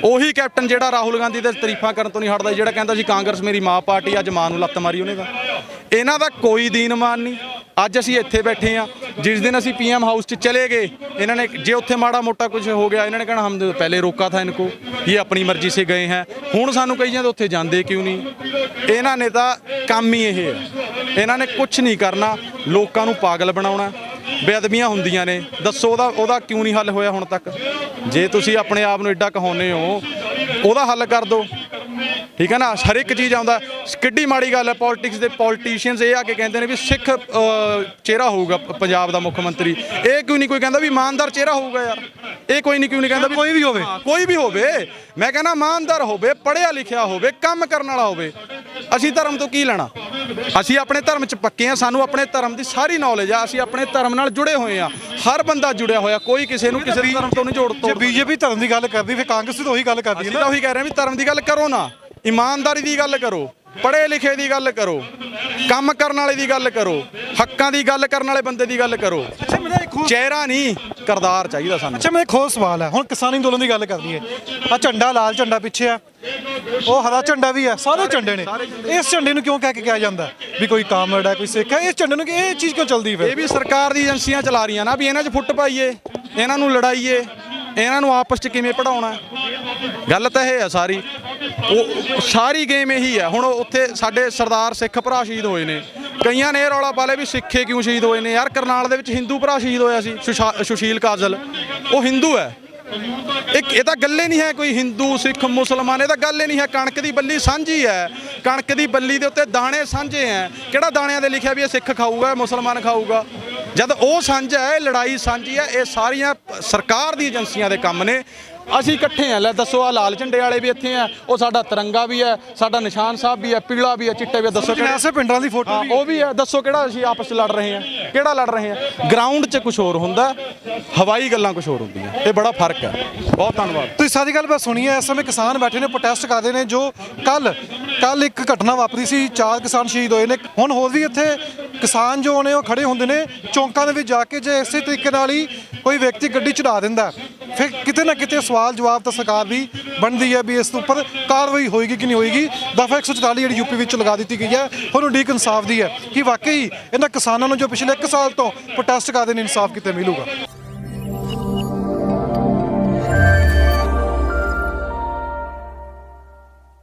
ਉਹੀ ਕੈਪਟਨ ਜਿਹੜਾ ਰਾਹੁਲ ਗਾਂਧੀ ਦੇ ਤਾਰੀਫਾਂ ਕਰਨ ਤੋਂ ਨਹੀਂ ਹਟਦਾ, ਜਿਹੜਾ ਕਹਿੰਦਾ ਸੀ ਕਾਂਗਰਸ ਮੇਰੀ ਮਾਂ ਪਾਰਟੀ, ਅੱਜ ਮਾਂ ਨੂੰ ਲੱਤ ਮਾਰੀ ਉਹਨੇ ਤਾਂ। ਇਹਨਾਂ ਦਾ ਕੋਈ ਦੀਨਮਾਨ ਨਹੀਂ। ਅੱਜ ਅਸੀਂ ਇੱਥੇ ਬੈਠੇ ਆ, ਜਿਸ ਦਿਨ ਅਸੀਂ ਪੀਐਮ ਹਾਊਸ 'ਚ ਚਲੇ ਗਏ, ਇਹਨਾਂ ਨੇ ਜੇ ਉੱਥੇ ਮਾੜਾ ਮੋਟਾ ਕੁਝ ਹੋ ਗਿਆ, ਇਹਨਾਂ ਨੇ ਕਹਿਣਾ ਹਮ ਪਹਿਲੇ ਰੋਕਾ ਥਾ ਇनको, ਇਹ ਆਪਣੀ ਮਰਜ਼ੀ ਸੇ ਗਏ ਹੈ। ਹੁਣ ਸਾਨੂੰ ਕਹੀ ਜਾਂਦੇ ਉੱਥੇ ਜਾਂਦੇ ਕਿਉਂ ਨਹੀਂ? ਇਹਨਾਂ ਨੇ ਤਾਂ ਕੰਮ ਹੀ ਇਹ ਹੈ, ਇਹਨਾਂ ਨੇ ਕੁਝ ਨਹੀਂ ਕਰਨਾ, ਲੋਕਾਂ ਨੂੰ ਪਾਗਲ ਬਣਾਉਣਾ। ਬੇਅਦਬੀਆਂ ਹੁੰਦੀਆਂ ਨੇ, ਦੱਸੋ ਉਹਦਾ ਕਿਉਂ ਨਹੀਂ ਹੱਲ ਹੋਇਆ ਹੁਣ ਤੱਕ? ਜੇ ਤੁਸੀਂ ਆਪਣੇ ਆਪ ਨੂੰ ਐਡਾ ਕਹਾਉਂਦੇ ਹੋ, ਉਹਦਾ ਹੱਲ ਕਰ ਦਿਓ। ਠੀਕ ਹੈ ਨਾ, ਹਰ ਇੱਕ ਚੀਜ਼ ਆਉਂਦਾ। ਕਿੱਡੀ ਮਾੜੀ ਗੱਲ ਹੈ ਪੋਲਿਟਿਕਸ ਦੇ ਪੋਲੀਟੀਸ਼ੀਅਨਸ ਇਹ ਆ ਕੇ ਕਹਿੰਦੇ ਨੇ ਵੀ ਸਿੱਖ ਚਿਹਰਾ ਹੋਊਗਾ ਪੰਜਾਬ ਦਾ ਮੁੱਖ ਮੰਤਰੀ। ਇਹ ਕਿਉਂ ਨਹੀਂ ਕੋਈ ਕਹਿੰਦਾ ਵੀ ਇਮਾਨਦਾਰ ਚਿਹਰਾ ਹੋਊਗਾ ਯਾਰ? ਇਹ ਕੋਈ ਨਹੀਂ ਕਿਉਂ ਨਹੀਂ ਕਹਿੰਦਾ ਵੀ ਕੋਈ ਵੀ ਹੋਵੇ। ਹਾਂ, ਕੋਈ ਵੀ ਹੋਵੇ। ਮੈਂ ਕਹਿੰਦਾ ਇਮਾਨਦਾਰ ਹੋਵੇ, ਪੜ੍ਹਿਆ ਲਿਖਿਆ ਹੋਵੇ, ਕੰਮ ਕਰਨ ਵਾਲਾ ਹੋਵੇ। ਅਸੀਂ ਧਰਮ ਤੋਂ ਕੀ ਲੈਣਾ? ਅਸੀਂ ਆਪਣੇ ਧਰਮ 'ਚ ਪੱਕੇ ਆ, ਸਾਨੂੰ ਆਪਣੇ ਧਰਮ ਦੀ ਸਾਰੀ ਨੌਲੇਜ ਆ, ਅਸੀਂ ਆਪਣੇ ਧਰਮ ਨਾਲ ਜੁੜੇ ਹੋਏ ਆ। ਹਰ ਬੰਦਾ ਜੁੜਿਆ ਹੋਇਆ, ਕੋਈ ਕਿਸੇ ਨੂੰ ਕਿਸੇ ਧਰਮ ਤੋਂ ਨਹੀਂ ਜੇ ਬੀਜੇਪੀ ਧਰਮ ਦੀ ਗੱਲ ਕਰਦੀ ਫਿਰ ਕਾਂਗਰਸ ਵੀ ਤਾਂ ਉਹੀ ਗੱਲ ਕਰਦੀ ਅਸੀਂ ਹੈ ਤਾਂ ਨਾ। ਉਹੀ ਕਹਿ ਰਹੇ ਹਾਂ ਵੀ ਧਰਮ ਦੀ ਗੱਲ ਕਰੋ ਨਾ, ਇਮਾਨਦਾਰੀ ਦੀ ਗੱਲ ਕਰੋ, ਪੜ੍ਹੇ ਲਿਖੇ ਦੀ ਗੱਲ ਕਰੋ, ਕੰਮ ਕਰਨ ਵਾਲੇ ਦੀ ਗੱਲ ਕਰੋ, ਹੱਕਾਂ ਦੀ ਗੱਲ ਕਰਨ ਵਾਲੇ ਬੰਦੇ ਦੀ ਗੱਲ ਕਰੋ। ਅੱਛਾ ਮੇਰਾ ਇੱਕ ਹੋਰ ਚਿਹਰਾ ਨਹੀਂ, ਕਿਰਦਾਰ ਚਾਹੀਦਾ ਸਾਨੂੰ। ਅੱਛਾ ਮੇਰਾ ਇੱਕ ਹੋਰ ਸਵਾਲ ਹੈ, ਹੁਣ ਕਿਸਾਨੀ ਅੰਦੋਲਨ ਦੀ ਗੱਲ ਕਰਦੀ ਹੈ। ਆ ਝੰਡਾ ਲਾਲ ਝੰਡਾ ਪਿੱਛੇ ਆ, ਉਹ ਹਰਾ ਝੰਡਾ ਵੀ ਹੈ, ਸਾਰੇ ਝੰਡੇ ਨੇ। ਇਸ ਝੰਡੇ ਨੂੰ ਕਿਉਂ ਕਹਿ ਕੇ ਕਿਹਾ ਜਾਂਦਾ ਵੀ ਕੋਈ ਕਾਮਰੇਡ ਹੈ, ਕੋਈ ਸਿੱਖ ਹੈ? ਇਸ ਝੰਡੇ ਨੂੰ ਇਹ ਚੀਜ਼ ਕਿਉਂ ਚੱਲਦੀ ਫਿਰ? ਇਹ ਵੀ ਸਰਕਾਰ ਦੀ ਏਜੰਸੀਆਂ ਚਲਾ ਰਹੀਆਂ ਨਾ ਵੀ ਇਹਨਾਂ 'ਚ ਫੁੱਟ ਪਾਈਏ, ਇਹਨਾਂ ਨੂੰ ਲੜਾਈਏ, ਇਹਨਾਂ ਨੂੰ ਆਪਸ 'ਚ ਕਿਵੇਂ ਪੜਾਉਣਾ। ਗੱਲ ਤਾਂ ਇਹ ਹੈ ਸਾਰੀ, ਉਹ ਸਾਰੀ ਗੇਮ ਇਹੀ ਹੈ। ਹੁਣ ਉੱਥੇ ਸਾਡੇ ਸਰਦਾਰ ਸਿੱਖ ਭਰਾ ਸ਼ਹੀਦ ਹੋਏ ਨੇ, ਕਈਆਂ ਨੇ ਇਹ ਰੌਲਾ ਪਾ ਲਿਆ ਵੀ ਸਿੱਖੇ ਕਿਉਂ ਸ਼ਹੀਦ ਹੋਏ ਨੇ। ਯਾਰ ਕਰਨਾਲ ਦੇ ਵਿੱਚ ਹਿੰਦੂ ਭਰਾ ਸ਼ਹੀਦ ਹੋਇਆ ਸੀ, ਸੁਸ਼ੀਲ ਕਾਜਲ, ਉਹ ਹਿੰਦੂ ਹੈ। ਇਹ ਤਾਂ ਗੱਲੇ ਨਹੀਂ ਹੈ ਕੋਈ ਹਿੰਦੂ ਸਿੱਖ ਮੁਸਲਮਾਨ, ਇਹ ਤਾਂ ਗੱਲ ਹੀ ਨਹੀਂ ਹੈ। ਕਣਕ ਦੀ ਬੱਲੀ ਸਾਂਝੀ ਹੈ, ਕਣਕ ਦੀ ਬੱਲੀ ਦੇ ਉੱਤੇ ਦਾਣੇ ਸਾਂਝੇ ਹੈ। ਕਿਹੜਾ ਦਾਣਿਆਂ ਦੇ ਲਿਖਿਆ ਵੀ ਇਹ ਸਿੱਖ ਖਾਊਗਾ, ਮੁਸਲਮਾਨ ਖਾਊਗਾ? ਜਦ ਉਹ ਸਾਂਝਾ ਹੈ, ਲੜਾਈ ਸਾਂਝੀ ਹੈ। ਇਹ ਸਾਰੀਆਂ ਸਰਕਾਰ ਦੀ ਏਜੰਸੀਆਂ ਦੇ ਕੰਮ ਨੇ। ਅਸੀਂ ਇਕੱਠੇ ਆ। ਲੈ ਦੱਸੋ, ਆ ਲਾਲ ਝੰਡੇ ਵਾਲੇ ਵੀ ਇੱਥੇ ਆ, ਉਹ ਸਾਡਾ ਤਿਰੰਗਾ ਵੀ ਹੈ, ਸਾਡਾ ਨਿਸ਼ਾਨ ਸਾਹਿਬ ਵੀ ਹੈ, ਪੀਲਾ ਵੀ ਹੈ, ਚਿੱਟੇ ਵੀ ਹੈ। ਦੱਸੋ ਐਸੇ ਪਿੰਡਾਂ ਦੀ ਫੋਟੋ ਵੀ ਉਹ ਵੀ ਹੈ। ਦੱਸੋ ਕਿਹੜਾ ਅਸੀਂ ਆਪਸ 'ਚ ਲੜ ਰਹੇ ਹਾਂ? ਕਿਹੜਾ ਲੜ ਰਹੇ ਹਾਂ? ਗਰਾਊਂਡ 'ਚ ਕੁਝ ਹੋਰ ਹੁੰਦਾ, ਹਵਾਈ ਗੱਲਾਂ ਕੁਝ ਹੋਰ ਹੁੰਦੀਆਂ। ਇਹ ਬੜਾ ਫਰਕ ਹੈ। ਬਹੁਤ ਧੰਨਵਾਦ। ਤੁਸੀਂ ਸਾਰੀ ਗੱਲ ਬਸ ਸੁਣੀ ਹੈ। ਇਸ ਸਮੇਂ ਕਿਸਾਨ ਬੈਠੇ ਨੇ, ਪ੍ਰੋਟੈਸਟ ਕਰਦੇ ਨੇ। ਜੋ ਕੱਲ ਇੱਕ ਘਟਨਾ ਵਾਪਰੀ ਸੀ, 4 ਕਿਸਾਨ ਸ਼ਹੀਦ ਹੋਏ ਨੇ। ਹੁਣ ਹੋਰ ਵੀ ਇੱਥੇ ਕਿਸਾਨ ਜੋ ਨੇ ਉਹ ਖੜੇ ਹੁੰਦੇ ਨੇ ਚੌਂਕਾਂ ਦੇ ਵਿੱਚ ਜਾ ਕੇ। ਜੇ ਇਸੇ ਤਰੀਕੇ ਨਾਲ ਹੀ ਕੋਈ ਵਿਅਕਤੀ ਗੱਡੀ ਚੜਾ ਦਿੰਦਾ, ਫਿਰ ਕਿਤੇ ਨਾ ਕਿਤੇ ਸਵਾਲ ਜਵਾਬ ਤਾਂ ਸਰਕਾਰ ਦੀ ਬਣਦੀ ਹੈ ਵੀ ਇਸ ਤੋਂ ਉੱਪਰ ਕਾਰਵਾਈ ਹੋਏਗੀ ਕਿ ਨਹੀਂ ਹੋਏਗੀ। ਦਫਾ 144 ਜਿਹੜੀ ਯੂਪੀ ਵਿੱਚ ਲਗਾ ਦਿੱਤੀ ਗਈ ਹੈ। ਹੁਣ ਉਡੀਕ ਇਨਸਾਫ ਦੀ ਹੈ ਕਿ ਵਾਕਈ ਇਹਨਾਂ ਕਿਸਾਨਾਂ ਨੂੰ ਜੋ ਪਿਛਲੇ 1 ਸਾਲ ਤੋਂ ਪ੍ਰੋਟੈਸਟ ਕਰਦੇ ਨੇ ਇਨਸਾਫ ਕਿਤੇ ਮਿਲੂਗਾ।